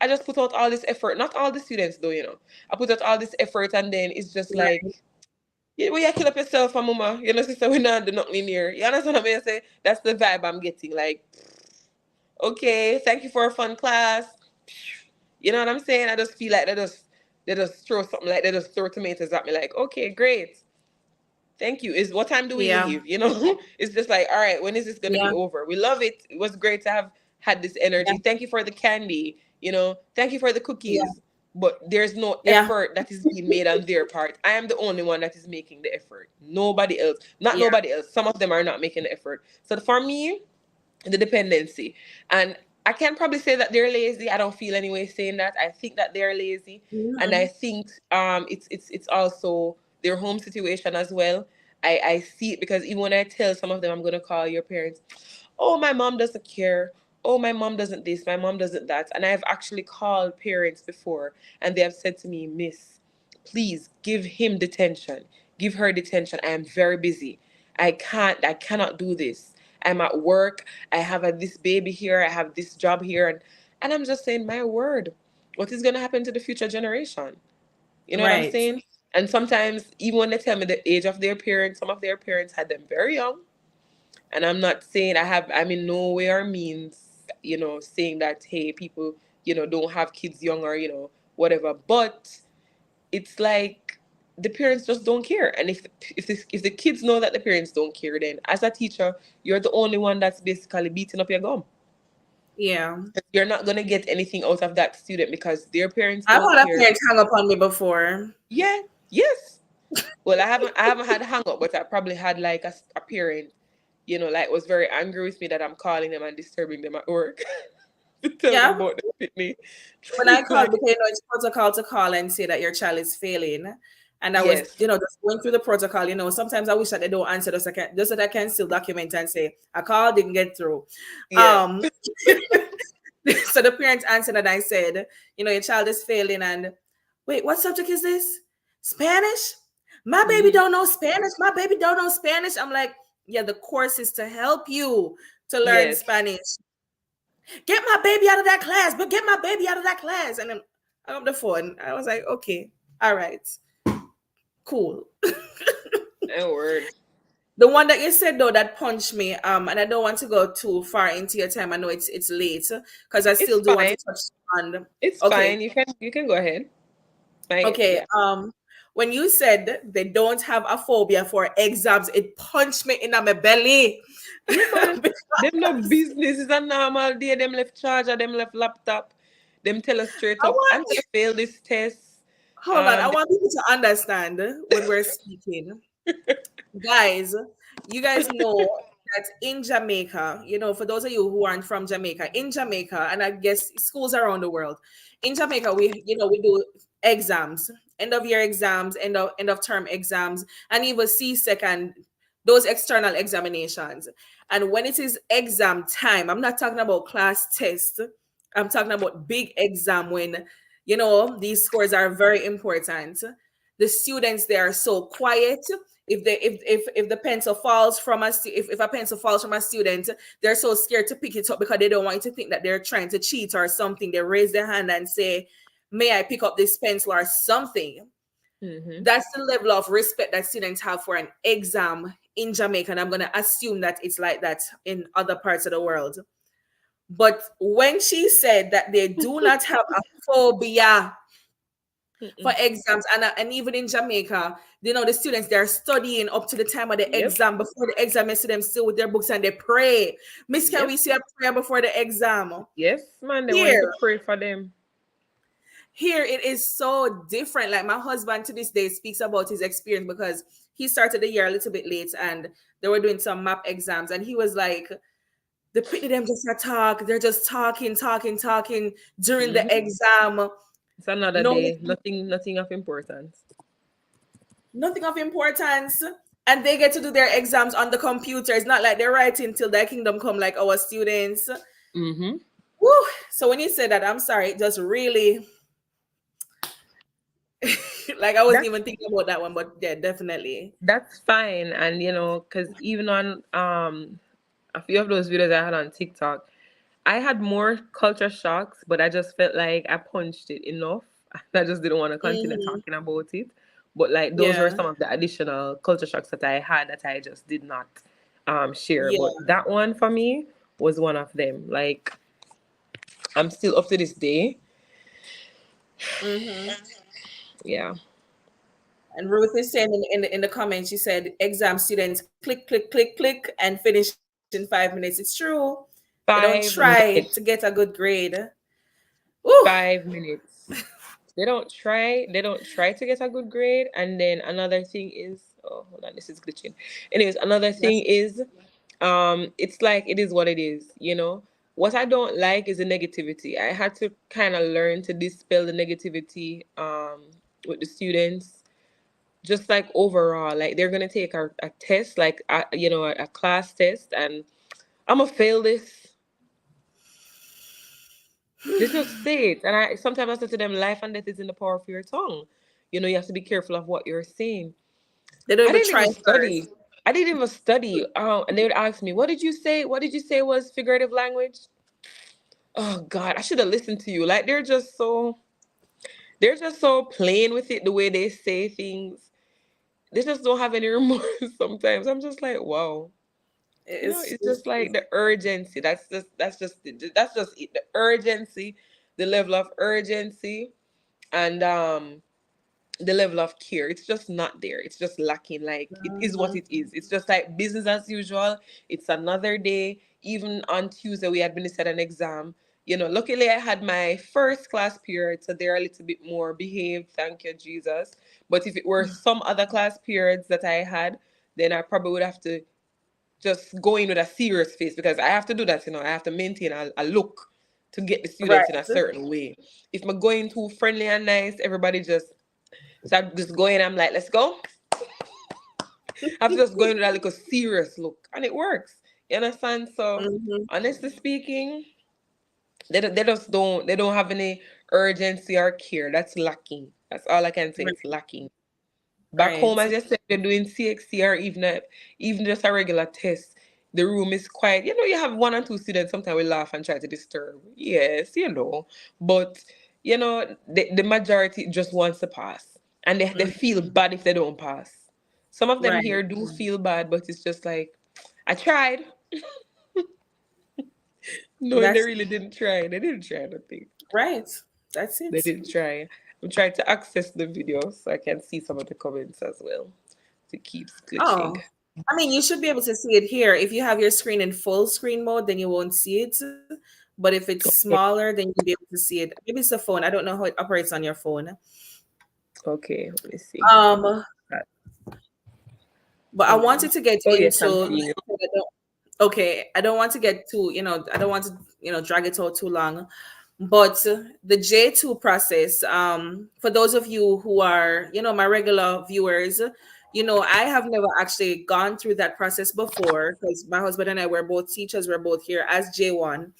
I just put out all this effort. Not all the students though, I put out all this effort, and then it's just Right. like, yeah, well, you kill up yourself, mama. Sister, we're not doing nothing in here. You understand what I'm saying? That's the vibe I'm getting. Like, okay, thank you for a fun class. You know what I'm saying? I just feel like they just throw something, like they just throw tomatoes at me. Like, okay, great. Thank you. Is what time do we Yeah. leave? It's just like, all right, when is this going to be Yeah. over? We love it. It was great to have had this Yeah. energy. Thank you for the candy. Thank you for the Yeah. cookies. But there's no Yeah. effort that is being made on their part. I am the only one that is making the effort. Nobody else. Not Yeah. nobody else. Some of them are not making the effort. So for me, the dependency. And I can probably say that they're lazy. I don't feel any way saying that. I think that they're lazy. And I Hmm. think it's also their home situation as well. I see it, because even when I tell some of them, I'm gonna call your parents, oh, my mom doesn't care. Oh, my mom doesn't this, my mom doesn't that. And I've actually called parents before, and they have said to me, Miss, please give him detention. Give her detention. I am very busy. I cannot do this. I'm at work. I have this baby here. I have this job here. And I'm just saying, my word, what is going to happen to the future generation? You know what I'm Right. saying? And sometimes, even when they tell me the age of their parents, some of their parents had them very young. And I'm not saying I'm in no way or means, saying that, hey, people, don't have kids young, or, whatever. But it's like the parents just don't care. And if the kids know that the parents don't care, then as a teacher, you're the only one that's basically beating up your gum. Yeah. You're not gonna get anything out of that student because their parents I've don't had a care. parent hang up on me before. Yeah, yes. Well, I haven't had a hang up, but I probably had like a parent, like was very angry with me that I'm calling them and disturbing them at work to tell them Yeah. about the pitney. When I called, Like, because it's protocol to call and say that your child is failing. And I was, yes, just going through the protocol. Sometimes I wish that they don't answer, just that I can still document and say, I called, didn't get through. yeah. Um, so the parents answered and I said, your child is failing. And wait, what subject is this? Spanish? My baby Hmm. don't know Spanish. My baby don't know Spanish. I'm like, yeah, the course is to help you to learn Yes. Spanish. Get my baby out of that class, but get my baby out of that class. And then I got the phone. I was like, okay, all right, cool. My word. The one that you said though that punched me, and I don't want to go too far into your time. I know it's late because I It's still do want fine. to touch on. It's Okay, fine. You can go ahead. okay. Yeah. When you said they don't have a phobia for exams, it punched me in my belly. Yeah, man. Them no Because business is a normal day. Them left charger, them left laptop. Them tell us straight I up, I'm want gonna fail this test. hold on. I They- want people to understand when we're speaking. Guys, you guys know that in Jamaica, for those of you who aren't from Jamaica, in Jamaica, and I guess schools around the world, in Jamaica, we do exams, end of year exams, end of term exams, and even C-Sec and those external examinations. And when it is exam time, I'm not talking about class test. I'm talking about big exam when These scores are very important. The students, they are so quiet. If the pencil falls from if a pencil falls from a student, they're so scared to pick it up because they don't want you to think that they're trying to cheat or something. They raise their hand and say, may I pick up this pencil or something. Mm-hmm. That's the level of respect that students have for an exam in Jamaica, and I'm going to assume that it's like that in other parts of the world. But when she said that they do not have a phobia for Mm-mm. exams, and even in Jamaica, the students, they're studying up to the time of the Yep. exam. Before the exam, you see them still with their books and they pray. Miss, can Yep. we see a prayer before the exam? Yes, man. They want you to Here, pray for them. here it is so different. Like my husband to this day speaks about his experience because he started the year a little bit late and they were doing some map exams, and he was like, the pretty them just a talk. They're just talking, talking, talking during the Mm-hmm. exam. It's another No, day. Nothing of importance. nothing of importance. And they get to do their exams on the computer. It's not like they're writing till their kingdom come like our students. Mm-hmm. Woo. So when you say that, I'm sorry, it just really like I wasn't That's even thinking about that one, but yeah, definitely. that's fine. And because even on a few of those videos I had on TikTok, I had more culture shocks, but I just felt like I punched it enough. I just didn't want to continue Hmm. talking about it. But like those were Yeah. some of the additional culture shocks that I had that I just did not share. But Yeah. that one for me was one of them. Like I'm still up to this day. Hmm. Yeah. And Ruth is saying in the comments, she said exam students click, click, click, click, and finish in 5 minutes. It's true. They don't Five try to get a minutes. good grade. Ooh. 5 minutes. They don't try to get a good grade. And then another thing is, oh, hold on, this is glitching. Anyways, another That's thing is, it's like it is what it is. What I don't like is the negativity. I had to kind of learn to dispel the negativity with the students. Just like overall, like they're gonna take a test, like a class test, and I'm gonna fail this. They just say it. And I sometimes I say to them, life and death is in the power of your tongue. You have to be careful of what you're saying. they don't I even didn't try even first. study. I didn't even study. And they would ask me, what did you say? What did you say was figurative language? Oh God, I should have listened to you. Like they're just so plain with it, the way they say things. They just don't have any remorse sometimes. I'm just like, wow. It's, It's it's, just like it's the urgency. That's just it. The urgency, the level of urgency and the level of care, it's just not there. It's just lacking. Like it is what Mhm. it is. It's just like business as usual. It's another day. Even on Tuesday we administered an exam. Luckily I had my first class period, so they're a little bit more behaved, thank you Jesus. But if it were some other class periods that I had, then I probably would have to just go in with a serious face, because I have to do that. I have to maintain a look to get the Right. students in a certain way. If I'm going too friendly and nice, everybody just, so I just go in, I'm like, let's go. I have to just go in with a little serious look, and it works. You understand? So, Mhm. honestly speaking, they don't have any urgency or care. That's lacking. That's all I can say. It's lacking. Back Right. home, as you said, they're doing CXC or even just a regular test. The room is quiet. You have one or two students. Sometimes we laugh and try to disturb. Yes, but the majority just wants to pass, and they Mhm. feel bad if they don't pass. Some of them Right. here do feel bad, but it's just like, I tried, knowing they That's really didn't try. They didn't try nothing. right. That's They it. didn't try. I'm trying to access the video so I can see some of the comments as well. It keeps glitching. Oh, I mean, you should be able to see it here. If you have your screen in full screen mode, then you won't see it. But if it's Okay. smaller, then you'll be able to see it. Maybe it's the phone. I don't know how it operates on your phone. Okay, let me see. Um, but I Hmm. wanted to get Oh yes, I'm into. seeing it. Okay, I don't want to get too, I don't want to, drag it out too long. But the J2 process, for those of you who are, my regular viewers, I have never actually gone through that process before because my husband and I were both teachers, we're both here as J1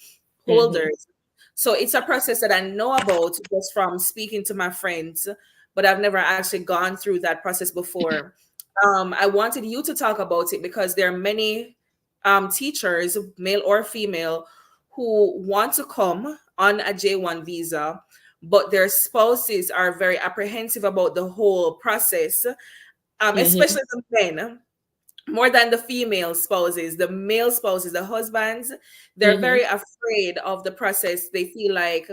Hmm. holders. So it's a process that I know about just from speaking to my friends, but I've never actually gone through that process before. I wanted you to talk about it because there are many teachers, male or female, who want to come on a J1 visa, but their spouses are very apprehensive about the whole process, Mm-hmm. especially the men more than the female spouses, the male spouses, the husbands, they're very Mm-hmm. afraid of the process. They feel like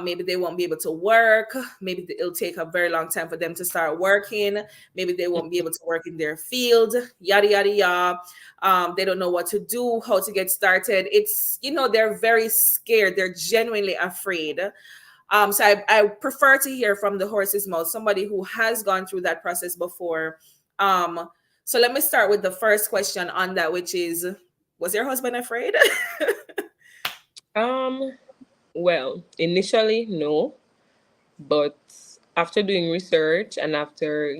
maybe they won't be able to work. Maybe it'll take a very long time for them to start working. Maybe they won't be able to work in their field, yada, yada, yada. They don't know what to do, how to get started. They're very scared. They're genuinely afraid. So I prefer to hear from the horse's mouth, somebody who has gone through that process before. Um, so let me start with the first question on that, which is, was your husband afraid? Um, well, initially, no, but after doing research and after,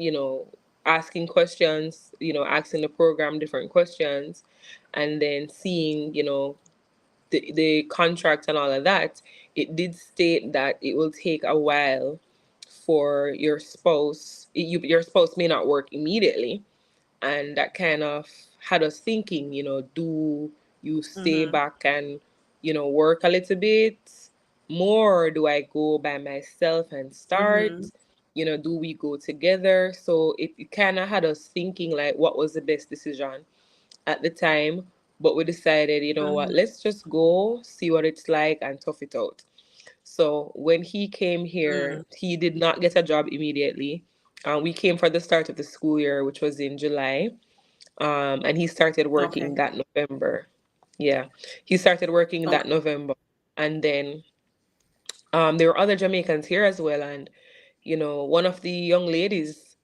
asking questions, asking the program different questions, and then seeing, the contract and all of that, it did state that it will take a while for your spouse may not work immediately, and that kind of had us thinking, do you stay Mm-hmm. back and work a little bit more, or do I go by myself and Mm-hmm. start, do we go together? So it kind of had us thinking like what was the best decision at the time. But we decided, you know what, Mm-hmm. let's just go see what it's like and tough it out. So when he came here, he did not get a job immediately. We came for the start of the school year, which was in July, and he started Okay. working that November. Yeah, he started working that Okay. November, and then there were other Jamaicans here as well. And one of the young ladies,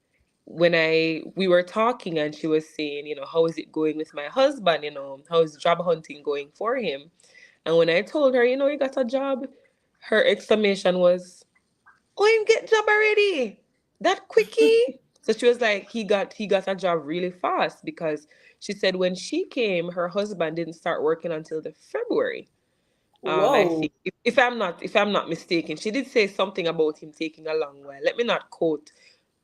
when I we were talking, and she was saying, how is it going with my husband? How is job hunting going for him? And when I told her, he got a job, her exclamation was, "Oh, him get job already? That quickie?" So she was like, he got a job really fast, because she said when she came, her husband didn't start working until the February. I Whoa. think, if I'm not mistaken, she did say something about him taking a long while. Let me not quote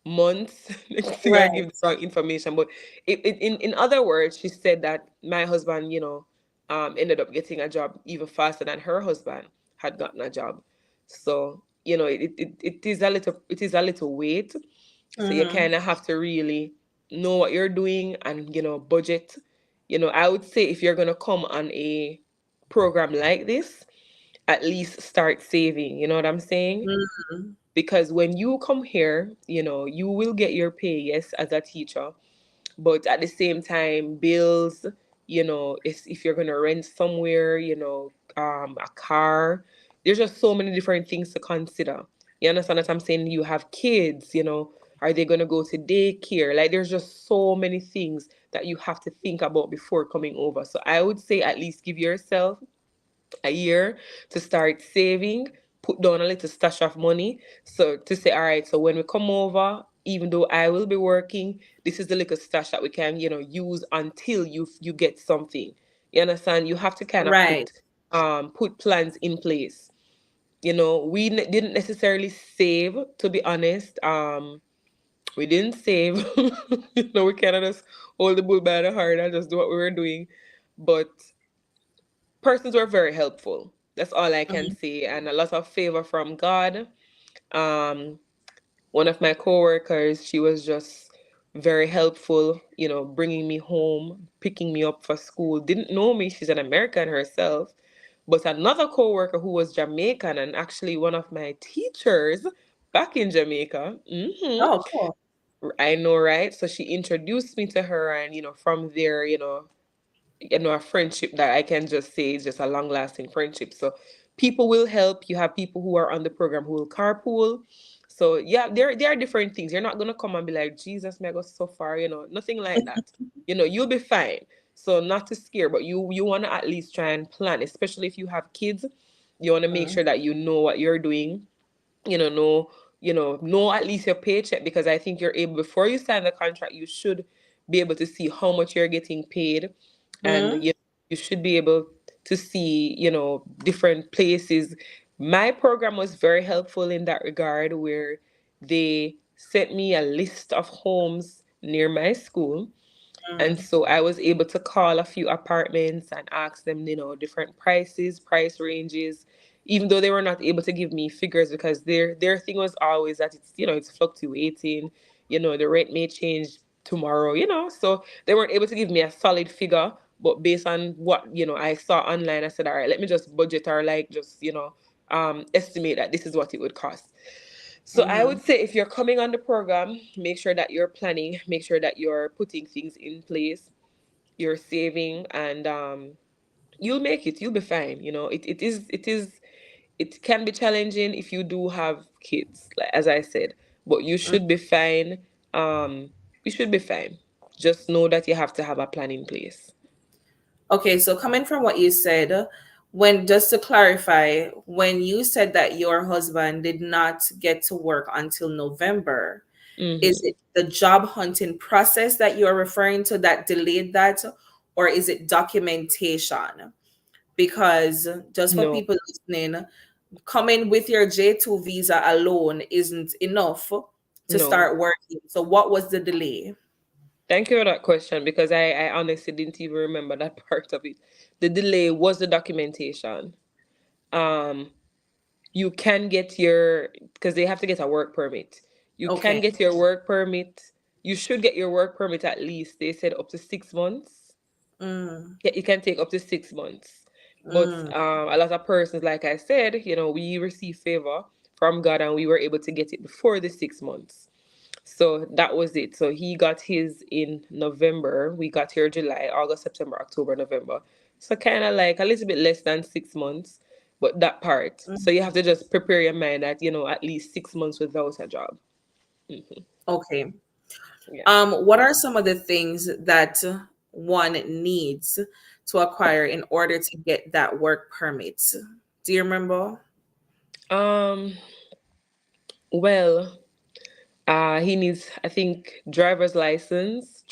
months. Next thing I give Right. the wrong information, but in other words, she said that my husband, ended up getting a job even faster than her husband had gotten a job. So it is a little wait. So you Mm-hmm. kind of have to really know what you're doing, and budget. I would say if you're gonna come on a program like this, at least start saving. You know what I'm saying? Mm-hmm. Because when you come here, you will get your pay, yes, as a teacher, but at the same time, bills, if you're gonna rent somewhere, a car, there's just so many different things to consider. You understand what I'm saying? You have kids, are they gonna go to daycare? Like, there's just so many things that you have to think about before coming over. So I would say at least give yourself a year to start saving, put down a little stash of money. So to say, all right, so when we come over, even though I will be working, this is the little stash that we can, use until you get something. You understand? You have to kind of Right. put plans in place. We didn't necessarily save, to be honest. We didn't save. We kind of just hold the bull by the heart and just do what we were doing. But persons were very helpful. That's all I can Mm-hmm. say, and a lot of favor from God. Um, One of my coworkers, she was just very helpful. Bringing me home, picking me up for school. Didn't know me; she's an American herself. But another coworker who was Jamaican, and actually one of my teachers back in Jamaica. Oh, cool. I know, right? So she introduced me to her, and from there, a friendship that I can just say is just a long lasting friendship. So people will help. You have people who are on the program who will carpool. So yeah, there are different things. You're not gonna come and be like, Jesus, may I go so far, nothing like that. You'll be fine. So not to scare, but you wanna at least try and plan, especially if you have kids. You wanna make Mm-hmm. sure that you know what you're doing, know know at least your paycheck, because I think you're able, before you sign the contract, you should be able to see how much you're getting paid. And Mm-hmm. you should be able, to see, different places. My program was very helpful in that regard, where they sent me a list of homes near my school, and Mm, so I was able to call a few apartments and ask them, different prices, price ranges, even though they were not able to give me figures, because their thing was always that it's fluctuating, the rent may change tomorrow, so they weren't able to give me a solid figure. But based on what, I saw online, I said, all right, let me just budget, or like just, estimate that this is what it would cost. So I mm-hmm. would say, if you're coming on the program, make sure that you're planning, make sure that you're putting things in place, you're saving, and you'll make it. You'll be fine. It can be challenging if you do have kids, like as I said, but you should be fine. Um, you should be fine. Just know that you have to have a plan in place. Okay, so coming from what you said, when just to clarify, when you said that your husband did not get to work until November, is Mm-hmm. it the job hunting process that you are referring to that delayed that, or is it documentation? Because just for No, people listening, coming with your J2 visa alone isn't enough to no. start working. So what was the delay? Thank you for that question, because I honestly didn't even remember that part of it. The delay was the documentation. Um, you can get your, because they have to get a work permit. You can Okay. get your work permit. You should get your work permit, at least they said up to 6 months. Mm, Yeah, it can take up to 6 months. But mm. a lot of persons, like I said, we receive favor from God, and we were able to get it before the 6 months. So that was it. So he got his in November. We got here July, August, September, October, November. So kind of like a little bit less than 6 months, but that part. So you have to just prepare your mind that, at least 6 months without a job. Hmm. Okay. Yeah. What are some of the things that one needs to acquire in order to get that work permit? Do you remember? Um, well, he needs, I think, driver's license.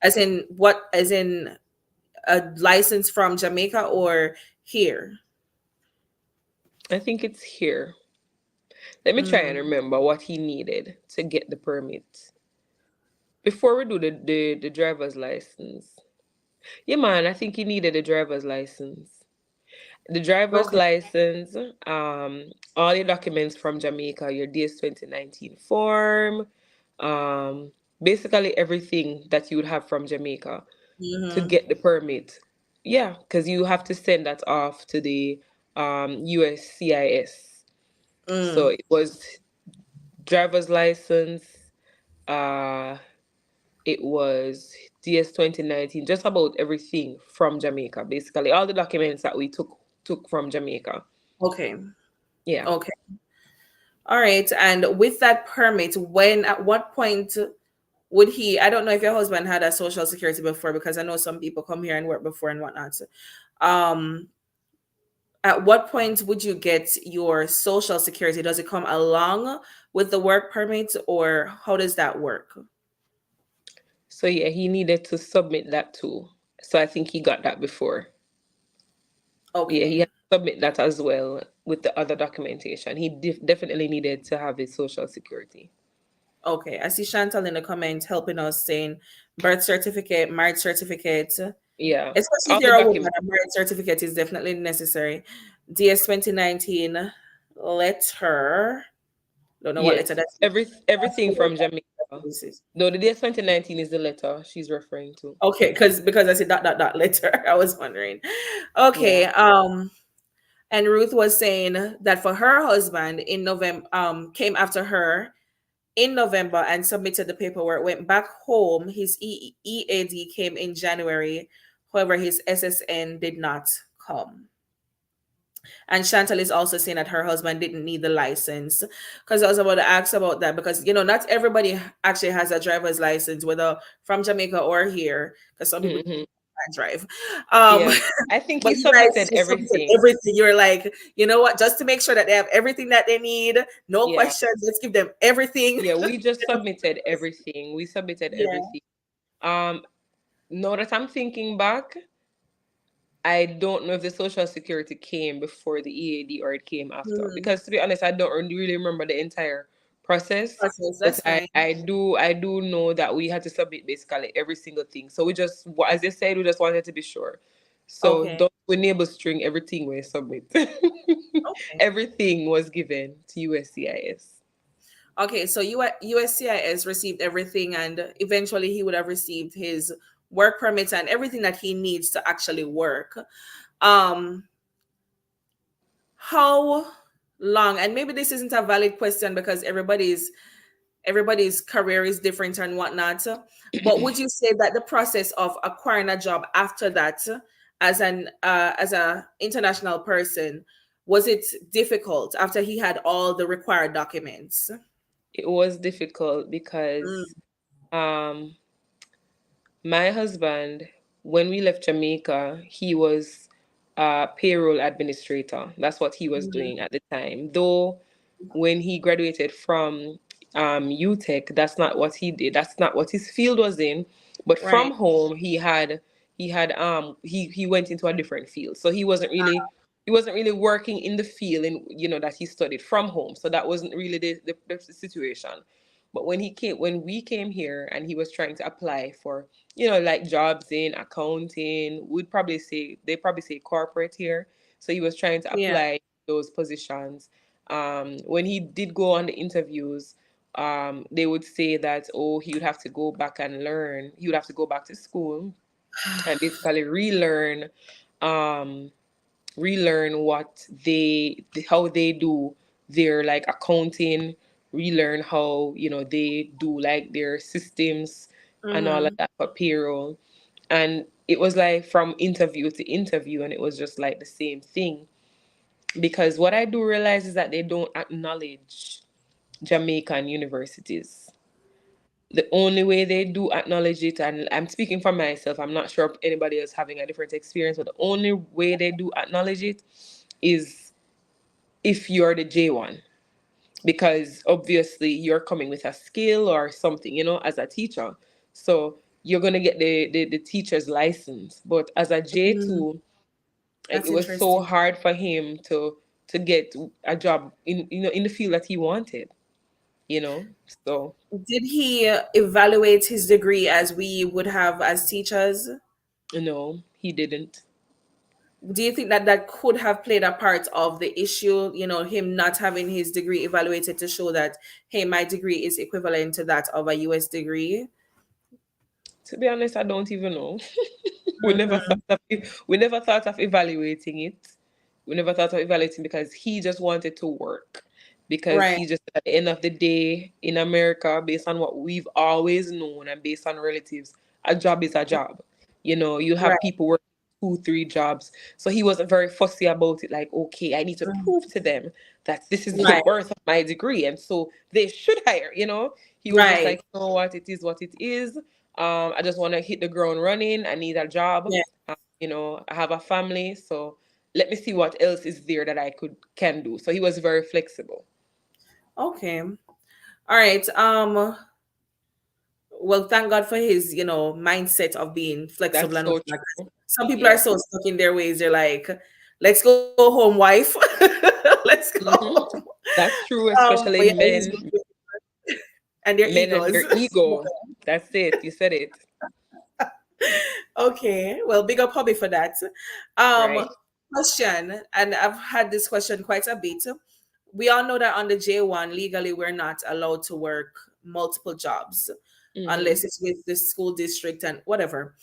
As in what? As in a license from Jamaica or here? I think it's here. Let me try and Mm, remember what he needed to get the permit. Before we do the driver's license. Yeah, man, I think he needed a driver's license. The driver's okay. license, all your documents from Jamaica, your DS 2019 form, basically everything that you would have from Jamaica to Mm-hmm. get the permit. Yeah, because you have to send that off to the USCIS. So Mm, it was driver's license, uh, it was DS 2019, just about everything from Jamaica, basically all the documents that we took from Jamaica. okay. Yeah. Okay. All right. And with that permit, at what point would he? I don't know if your husband had a social security before, because I know some people come here and work before and whatnot. Um, at what point would you get your social security? Does it come along with the work permit, or how does that work? So yeah, he needed to submit that too. So I think he got that before. Yeah, he Okay. had to submit that as well with the other documentation. He definitely needed to have his social security. Okay. I see Chantal in the comments helping us saying birth certificate, marriage certificate. Yeah, Especially if all the you're a woman, documents. a marriage certificate is definitely necessary. DS 2019 letter. Don't know what letter Yes, that's. everything from Jamaica. No, the DS 2019 is the letter she's referring to. Okay, because I said dot letter. I was wondering. Okay. Yeah. And Ruth was saying that for her husband in November, came after her in November and submitted the paperwork, went back home. His EAD came in January. However, his SSN did not come. And Chantal is also saying that her husband didn't need the license. Because I was about to ask about that, because not everybody actually has a driver's license, whether from Jamaica or here, because some people Hmm. can't drive. Um, Yeah, I think but he you guys submitted just submitted everything. everything. You're like, you know what? Just to make sure that they have everything that they need, no Yeah. questions. Let's give them everything. Yeah, we just submitted everything. We submitted Yeah. everything. Um, now that I'm thinking back, I don't know if the Social Security came before the EAD or it came after. Mm, Because to be honest, I don't really remember the entire process. process. But That's fine. I do know that we had to submit basically every single thing. So we just, as they said, we just wanted to be sure. So Okay. don't we enable string everything we submit. Okay. Everything was given to USCIS. Okay. So USCIS received everything, and eventually he would have received his work permits and everything that he needs to actually work. Um, how long? And maybe this isn't a valid question because everybody's career is different and whatnot. But would you say that the process of acquiring a job after that, as a international person, was it difficult after he had all the required documents? It was difficult Mm, because um my husband, when we left Jamaica, he was a payroll administrator. That's what he was mhm. doing at the time. Though when he graduated from UTech, that's not what he did. That's not what his field was in. But from Right. home, he went into a different field. So he wasn't really working in the field in that he studied from home. So that wasn't really the situation. But when we came here and he was trying to apply for like jobs in accounting, they probably say corporate here. So he was trying to Yeah. apply those positions. When he did go on the interviews, they would say that, oh, he would have to go back and learn. He would have to go back to school and basically um, relearn how they do their like accounting, relearn how they do like their systems and all of Hmm. that for payroll. And it was like from interview to interview, and it was just like the same thing. Because what I do realize is that they don't acknowledge Jamaican universities. The only way they do acknowledge it, and I'm speaking for myself, I'm not sure if anybody else having a different experience, but the only way they do acknowledge it is if you're the J1, because obviously you're coming with a skill or something, as a teacher. So you're going to get the teacher's license. But as a Mm, J2, like, that's it was so interesting. hard for him to get a job in the field that he wanted, you know. So Did he evaluate his degree as we would have as teachers? no, he didn't. Do you think that that could have played a part of the issue, him not having his degree evaluated to show that, hey, my degree is equivalent to that of a US degree? To be honest, I don't even know. Mhm. We never thought of evaluating it. We never thought of evaluating because he just wanted to work. Because Right. he just, at the end of the day, in America, based on what we've always known and based on relatives, a job is a job. You Right. have people working two, three jobs. So he wasn't very fussy about it. Like, okay, I need to Mm. prove to them that this is the Right. worth of my degree, and so they should hire. He was just Right. like, you know what, it is what it is. I just want to hit the ground running. I need a job. Yeah. I have a family, so let me see what else is there that I can do. So he was very flexible. Okay. All right. Well, thank God for his, mindset of being flexible That's and so relaxed. true. Some people are Yeah. so stuck in their ways. They're like, let's go home, wife. Let's go hmm home. That's true, But especially yeah, he's good with and their men and egos. their ego. That's it. You said it. Okay, well, big up hobby for that. Um, Right. question, and I've had this question quite a bit. We all know that on the J1, legally, we're not allowed to work multiple jobs hmm unless it's with the school district and whatever.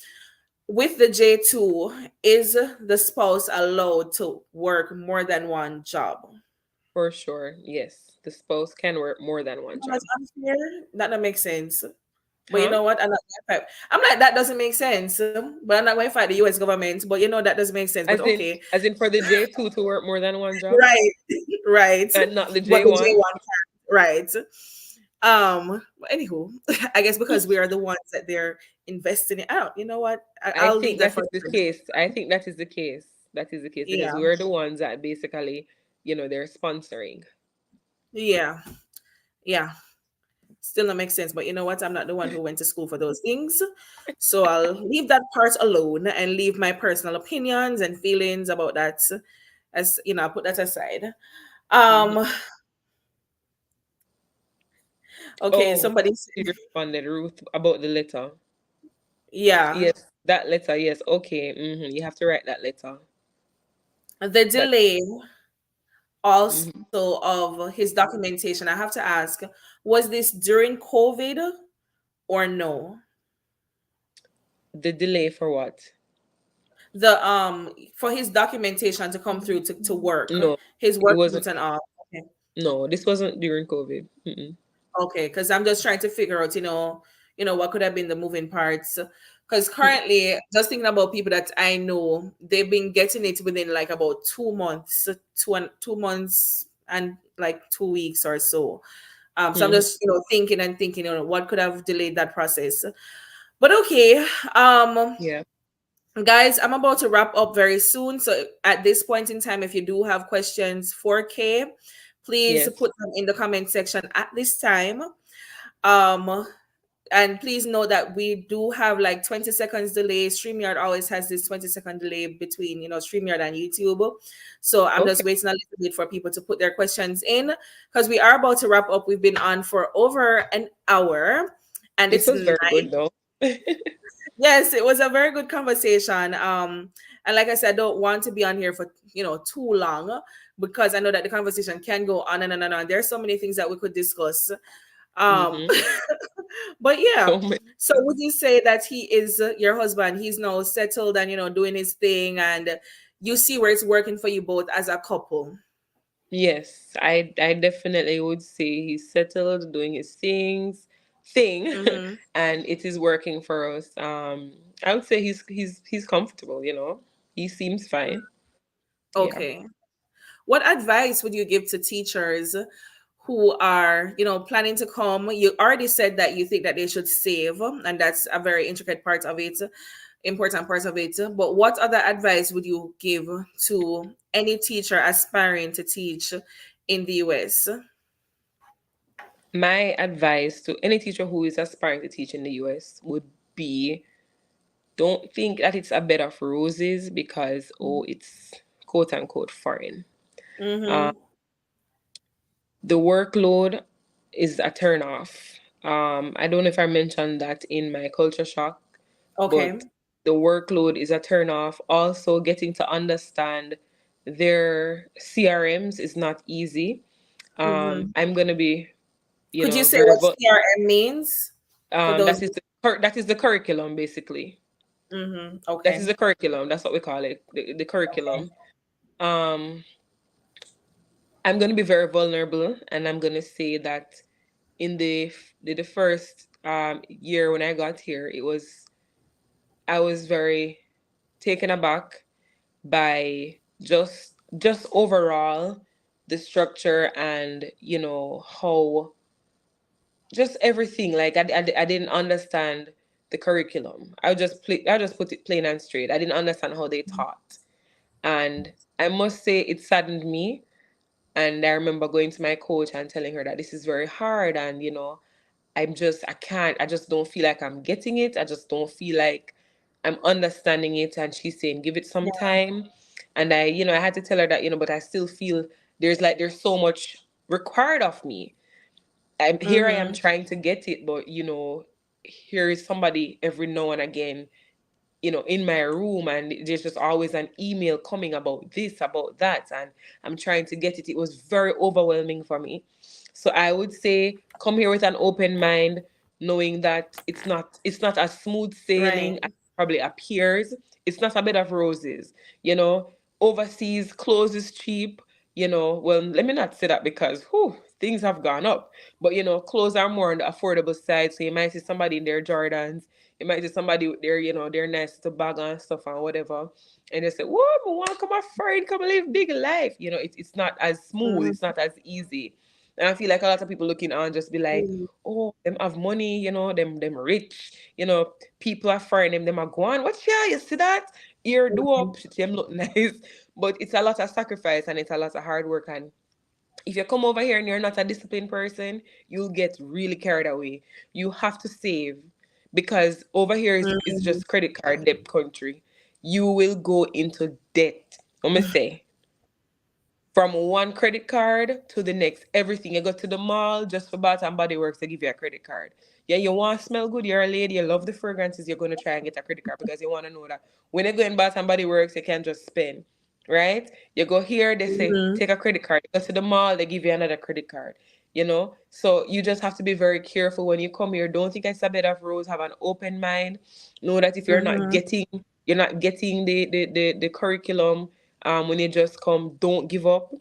With the J2, is the spouse allowed to work more than one job? For sure. Yes. The spouse can work more than one That's job. unfair. That don't make sense. But you Huh? know what? I'm like, that doesn't make sense. But I'm not going to fight the US government. But that doesn't make sense. But okay. As in for the J2 to work more than one job Right. Right. and not the But the J1. J1 can. Right. But anywho, I guess because we are the ones that they're investing in. Out. You know what? I I'll leave think that that for is the others. case. I think that is the case. That is the case because Yeah. we're the ones that basically, they're sponsoring. Yeah. Yeah. Still not makes sense. But you know what? I'm not the one who went to school for those things. So I'll leave that part alone and leave my personal opinions and feelings about that, as you know, I'll put that aside. Mhm. Um, okay, Oh, somebody she said, responded, Ruth, about the letter. yeah, Yes, that letter. Yes, okay. You have to write that letter. the That delay mhm. also of his documentation. I have to ask, was this during COVID or no? The delay for what? The for his documentation to come through to work, No, his it work wasn't. boots and all. Okay. No, this wasn't during COVID. Mm-mm. Okay, because I'm just trying to figure out, what could have been the moving parts. Because currently, just thinking about people that I know, they've been getting it within like about 2 months, 2 months and like 2 weeks or so. So I'm Mm-hmm. just, thinking and thinking, what could have delayed that process. But okay, Yeah. guys, I'm about to wrap up very soon. So at this point in time, if you do have questions for K, please Yes. put them in the comment section at this time. Um, and please know that we do have like 20 seconds delay. StreamYard always has this 20-second delay between, StreamYard and YouTube. So I'm Okay. just waiting a little bit for people to put their questions in because we are about to wrap up. We've been on for over an hour and This it's was nice. very good though. Yes, it was a very good conversation. And like I said, I don't want to be on here for too long because I know that the conversation can go on and on and on. There's so many things that we could discuss. Um, Mm-hmm. but yeah. So ma- So would you say that he is your husband? He's now settled and doing his thing, and you see where it's working for you both as a couple. yes, I definitely would say he's settled, doing his thing, Mm-hmm. and it is working for us. I would say he's comfortable. He seems fine. Yeah. Okay. What advice would you give to teachers who are, planning to come? You already said that you think that they should save, and that's a very intricate part of it, important part of it. But what other advice would you give to any teacher aspiring to teach in the US? My advice to any teacher who is aspiring to teach in the US would be don't think that it's a bed of roses because, oh, it's quote unquote foreign. Mm-hmm. The workload is a turn off. I don't know if I mentioned that in my culture shock, but Okay. the workload is a turn off. Also, getting to understand their CRMs is not easy. Mm-hmm. I'm gonna be, Could you say very what CRM means for those? that is the curriculum basically. Mm-hmm. That is Okay. the curriculum. That's what we call it, the Okay. curriculum. Um, I'm gonna be very vulnerable, and I'm gonna say that in the first year when I got here, I was very taken aback by just overall the structure and how just everything like I didn't understand the curriculum. I just put it plain and straight. I didn't understand how they taught, and I must say it saddened me. And I remember going to my coach and telling her that this is very hard, and I just don't feel like I'm getting it. I just don't feel like I'm understanding it. And she's saying, give it some Yeah. time. And I had to tell her that, but I still feel there's so much required of me. Here I am Mm-hmm. trying to get it, but here is somebody every now and again in my room, and there's just always an email coming about this, about that, and I'm trying to get it. It was very overwhelming for me. So I would say come here with an open mind, knowing that it's not as smooth Right. sailing as it probably appears. It's not a bed of roses, you know. Overseas clothes is cheap, well, let me not say that because things have gone up. But clothes are more on the affordable side. So you might see somebody in their Jordans, it might be somebody with their nice to bag and stuff and whatever. And they say, whoa, I want to come a friend, come live big life. It's not as smooth, it's Mm-hmm. not as easy. And I feel like a lot of people looking on just be like, oh, them have money, them rich, people are foreign, them are going, what yeah, you see that? Ear do up, them look nice. But it's a lot of sacrifice and it's a lot of hard work. And If you come over here and you're not a disciplined person, you'll get really carried away. You have to save, because over here is Mm-hmm. just credit card debt country. You will go into debt. Let me say, from one credit card to the next. Everything. You go to the mall just for Bath and Body Works, to give you a credit card. Yeah, you want to smell good, you're a lady, you love the fragrances, you're going to try and get a credit card because you want to know that when you go in Bath and Body Works, you can't just spend, right? You go here, they say, Mm-hmm. take a credit card. You go to the mall, they give you another credit card, you know? So you just have to be very careful when you come here. Don't think it's a bed of roses. Have an open mind. Know that if Mm-hmm. you're not getting the curriculum, when you just come, don't give up.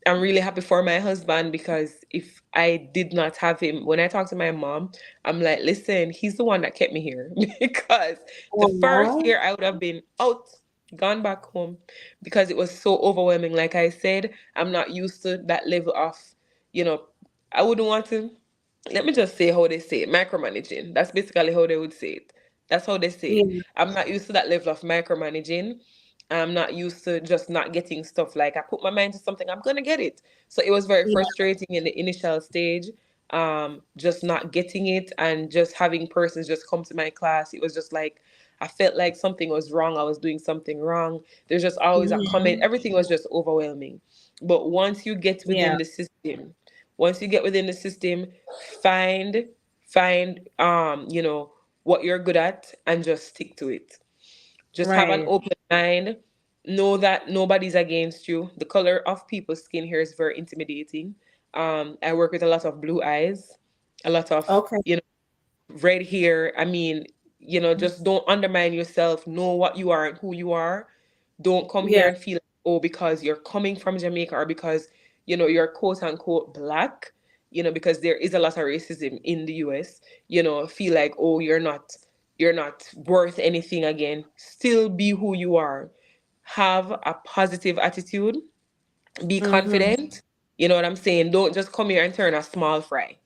I'm really happy for my husband, because if I did not have him, when I talk to my mom, I'm like, listen, he's the one that kept me here. Because the first Oh, year I would have been out, gone back home, because it was so overwhelming. Like I said, I'm not used to that level of, you know, I wouldn't want to, let me just say how they say it, micromanaging. That's basically how they would say it. That's how they say it. yeah, I'm not used to that level of micromanaging. I'm not used to just not getting stuff. Like I put my mind to something, I'm gonna get it. So it was very yeah. frustrating in the initial stage, just not getting it and just having persons just come to my class. It was just like I felt like something was wrong. I was doing something wrong. There's just always a comment. Mm-hmm. Everything was just overwhelming. But once you get Yeah, within the system, once you get within the system, find find what you're good at and just stick to it. Just have an right. open mind. Know that nobody's against you. The color of people's skin here is very intimidating. I work with a lot of blue eyes, a lot of Okay. red hair. I mean, just don't undermine yourself. Know what you are and who you are. Don't come here Yeah. and feel like, oh, because you're coming from Jamaica, or because you're quote unquote black, because there is a lot of racism in the US, feel like, oh, you're not worth anything again. Still be who you are. Have a positive attitude, be Mm-hmm. confident. You know what I'm saying? Don't just come here and turn a small fry.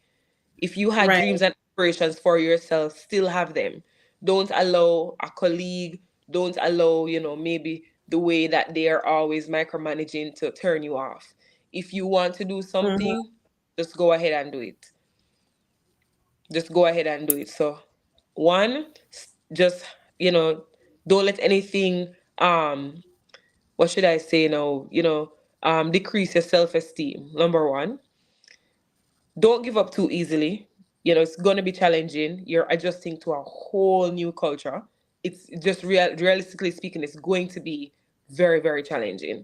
If you had Right. dreams and aspirations for yourself, still have them. Don't allow a colleague, don't allow, maybe the way that they are always micromanaging to turn you off. If you want to do Mm-hmm. something, just go ahead and do it. Just go ahead and do it. So, one, just, you know, don't let anything, what should I say now, decrease your self esteem. Number one, don't give up too easily. It's going to be challenging. You're adjusting to a whole new culture. It's just realistically speaking, it's going to be very, very challenging.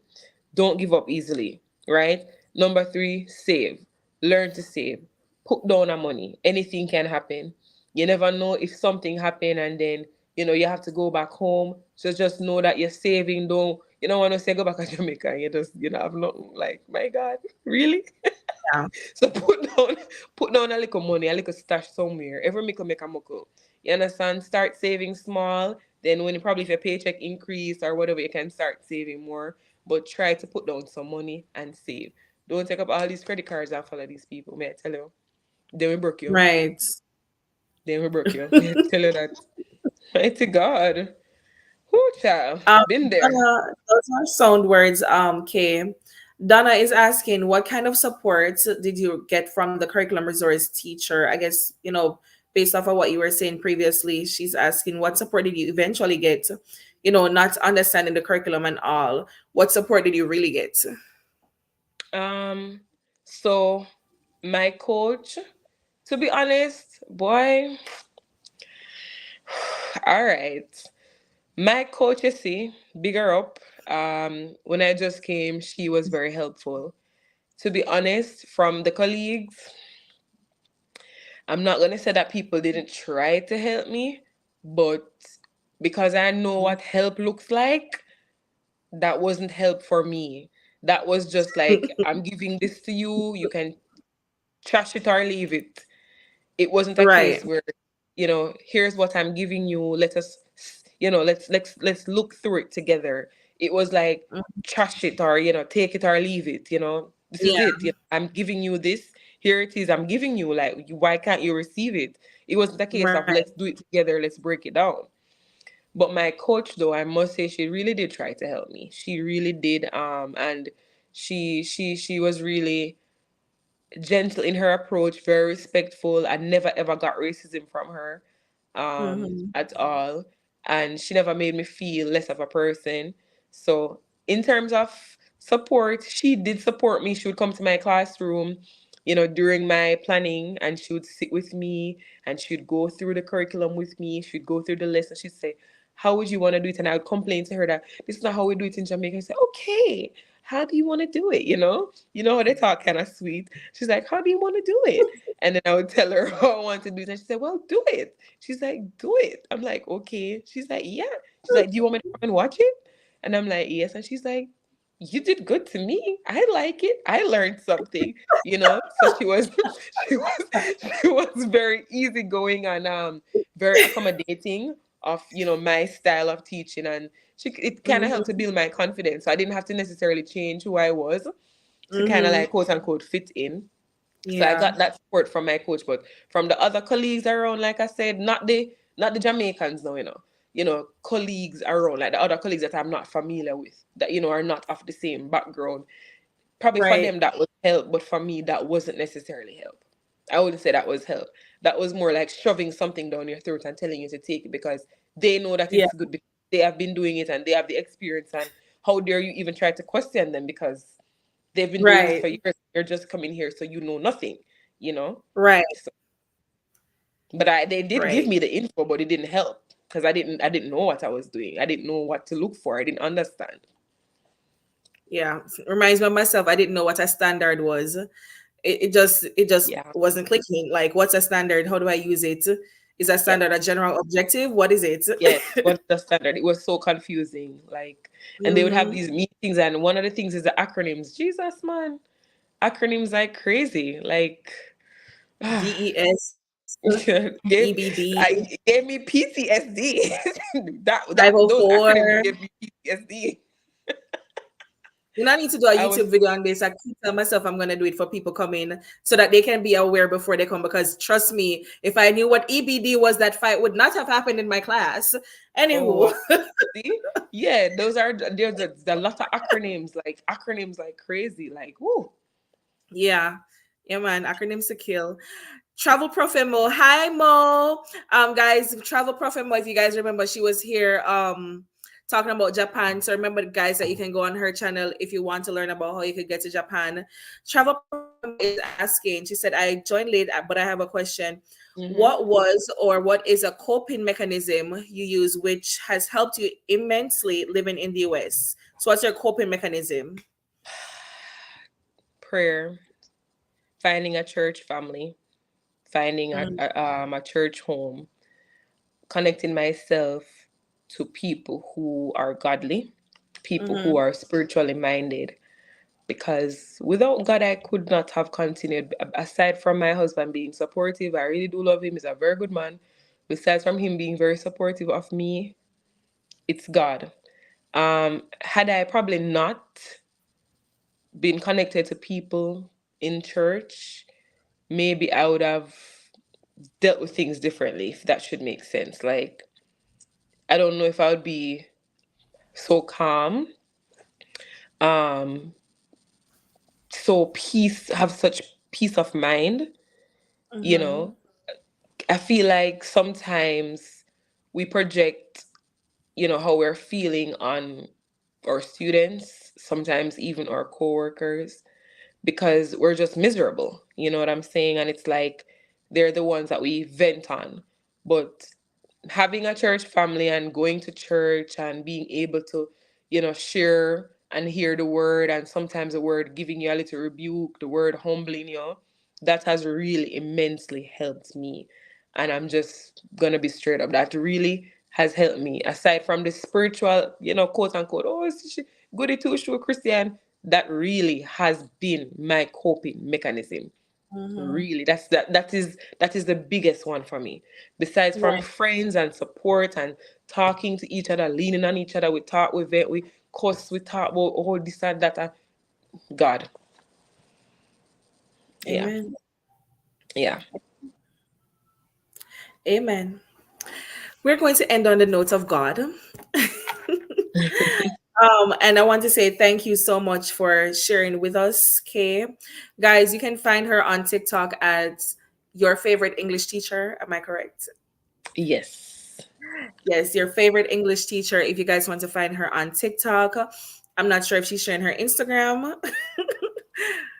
Don't give up easily, right? Number three, save. Learn to save. Put down a money. Anything can happen. You never know if something happened and then, you have to go back home. So just know that you're saving. Don't, you don't want to say go back to Jamaica and you just, have nothing. Like, my God, really? Yeah. So put down a little money, a little stash somewhere. Every mickle make a muckle. You understand? Start saving small. Then when probably if your paycheck increase or whatever, you can start saving more. But try to put down some money and save. Don't take up all these credit cards and follow these people. May I tell you? They will broke you. Right. They will broke you. May I tell you that? Mighty God. Whoo, child. Been there. Donna, those are sound words, Kay. Donna is asking, what kind of support did you get from the curriculum resource teacher? I guess, based off of what you were saying previously, she's asking, what support did you eventually get? Not understanding the curriculum and all. What support did you really get? Um, so my coach, to be honest, boy, all right. My coach, you see, bigger up. When I just came, she was very helpful. To be honest, from the colleagues, I'm not gonna say that people didn't try to help me, but because I know what help looks like, that wasn't help for me. That was just like, I'm giving this to you, you can trash it or leave it. It wasn't a Right. case where, here's what I'm giving you, let us, let's look through it together. It was like, Mm. trash it, or take it or leave it. This is Yeah. it. I'm giving you this, here it is, I'm giving you, like, why can't you receive it? It wasn't a case of Right. let's do it together, let's break it down. But my coach, though, I must say, she really did try to help me. She really did. And She was really gentle in her approach, very respectful. I never ever got racism from her Mm-hmm. at all. And she never made me feel less of a person. So, in terms of support, she did support me. She would come to my classroom, during my planning, and she would sit with me and she would go through the curriculum with me. She'd go through the lesson. She'd say, how would you want to do it? And I would complain to her that this is not how we do it in Jamaica. I say, okay, how do you want to do it? How they talk kind of sweet. She's like, how do you want to do it? And then I would tell her how I want to do it. And she said, well, do it. She's like, do it. I'm like, okay. She's like, yeah. She's like, do you want me to come and watch it? And I'm like, yes. And she's like, you did good to me. I like it. I learned something. So she was she was she was very easygoing and very accommodating of my style of teaching, and it kind of helped to Mm-hmm. build my confidence. So I didn't have to necessarily change who I was to kind of Mm-hmm. like quote unquote fit in. So I Yeah. got that support from my coach, but from the other colleagues around, like I said, not the Jamaicans though, colleagues around, like the other colleagues that I'm not familiar with, that are not of the same background. Probably for Right. them that was help, but for me that wasn't necessarily help. I wouldn't say that was help. That was more like shoving something down your throat and telling you to take it because they know that Yeah. it's good because they have been doing it and they have the experience. And how dare you even try to question them because they've been doing it Right. for years. You're just coming here, so you know nothing, you know. Right. So, but they did give Right. me the info, but it didn't help because I didn't know what I was doing. I didn't know what to look for. I didn't understand. Yeah. Reminds me of myself. I didn't know what a standard was. It just Yeah. wasn't clicking. Like, what's a standard? How do I use it? Is a Yes. standard a general objective? What is it? Yes. What's the standard? It was so confusing. Like, and they would have Mm-hmm. these meetings, and one of the things is the acronyms. Jesus, man, acronyms like crazy. Like, DES, gave EBD, I gave me PTSD. Those acronyms 504. gave me PTSD. You know, I need to do a I was YouTube video on this. I keep telling myself I'm gonna do it for people coming so that they can be aware before they come. Because trust me, if I knew what EBD was, that fight would not have happened in my class. oh Anywho, wow. See? Yeah, there's a lot of acronyms like crazy. Like, whoo. yeah, yeah, man. Acronyms to kill. Travel Prophet Mo. Hi Mo. Guys, Travel Prophet Mo, if you guys remember, she was here talking about Japan. So remember guys that you can go on her channel if you want to learn about how you could get to Japan. Travel Prophet Mo is asking, she said, I joined late, but I have a question. Mm-hmm. What was or what is a coping mechanism you use which has helped you immensely living in the US? So what's your coping mechanism? Prayer, finding a church family, finding Mm, a church home, connecting myself to people who are godly, people who mm-hmm, are spiritually minded. Because without God, I could not have continued. Aside from my husband being supportive, I really do love him. He's a very good man. Besides from him being very supportive of me, it's God. Had I probably not been connected to people in church, maybe I would have dealt with things differently, if that should make sense. Like, I don't know if I would be so calm, um, so have such peace of mind, you mm-hmm, know. I feel like sometimes we project, how we're feeling on our students, sometimes even our coworkers, because we're just miserable. You know what I'm saying? And it's like they're the ones that we vent on. But having a church family and going to church and being able to, share and hear the word, and sometimes the word giving you a little rebuke, the word humbling you, that has really immensely helped me. And I'm just gonna be straight up. That really has helped me. Aside from the spiritual, quote unquote, oh, is she goody two shoe Christian? That really has been my coping mechanism. mm-hmm. Really, that is the biggest one for me. Besides from Right. friends and support and talking to each other, leaning on each other, we talk, we vent, we cuss, we talk about all this and that. God, yeah, Amen. yeah. Amen. We're going to end on the note of God. And I want to say thank you so much for sharing with us, Kay. Guys, you can find her on TikTok as your favorite English teacher. Am I correct? Yes. Yes, your favorite English teacher. If you guys want to find her on TikTok, I'm not sure if she's sharing her Instagram.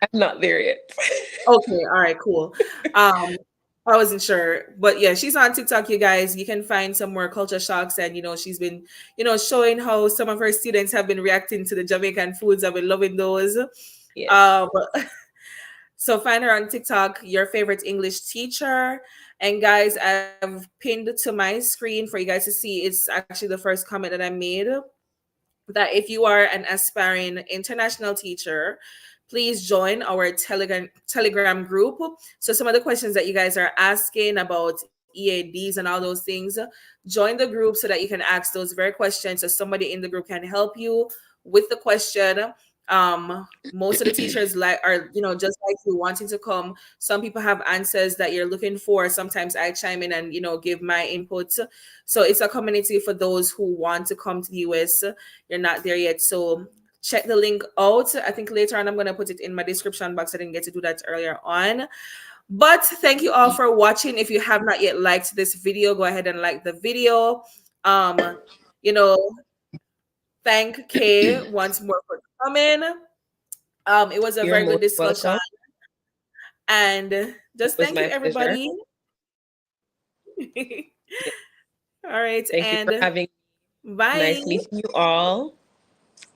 I'm not there yet. Okay, all right, cool. Um, I wasn't sure, but yeah, she's on TikTok, you guys. You can find some more culture shocks, and she's been, showing how some of her students have been reacting to the Jamaican foods. I've been loving those. Yes. Um, so find her on TikTok, your favorite English teacher. And guys, I've pinned to my screen for you guys to see. It's actually the first comment that I made, that if you are an aspiring international teacher, please join our Telegram group. So some of the questions that you guys are asking about EADs and all those things, join the group so that you can ask those very questions, so somebody in the group can help you with the question. Most of the teachers are just like you, wanting to come. Some people have answers that you're looking for. Sometimes I chime in and give my input. So it's a community for those who want to come to the US. You're not there yet, so check the link out. I think later on I'm going to put it in my description box. I didn't get to do that earlier on. But thank you all for watching. If you have not yet liked this video, go ahead and like the video. um you know Thank Kay once more for coming. It was a You're very good most discussion, welcome. and It just was thank you my pleasure. everybody. Yeah. All right, Thank you for and having me. bye. Nice meeting you all.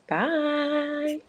Bye.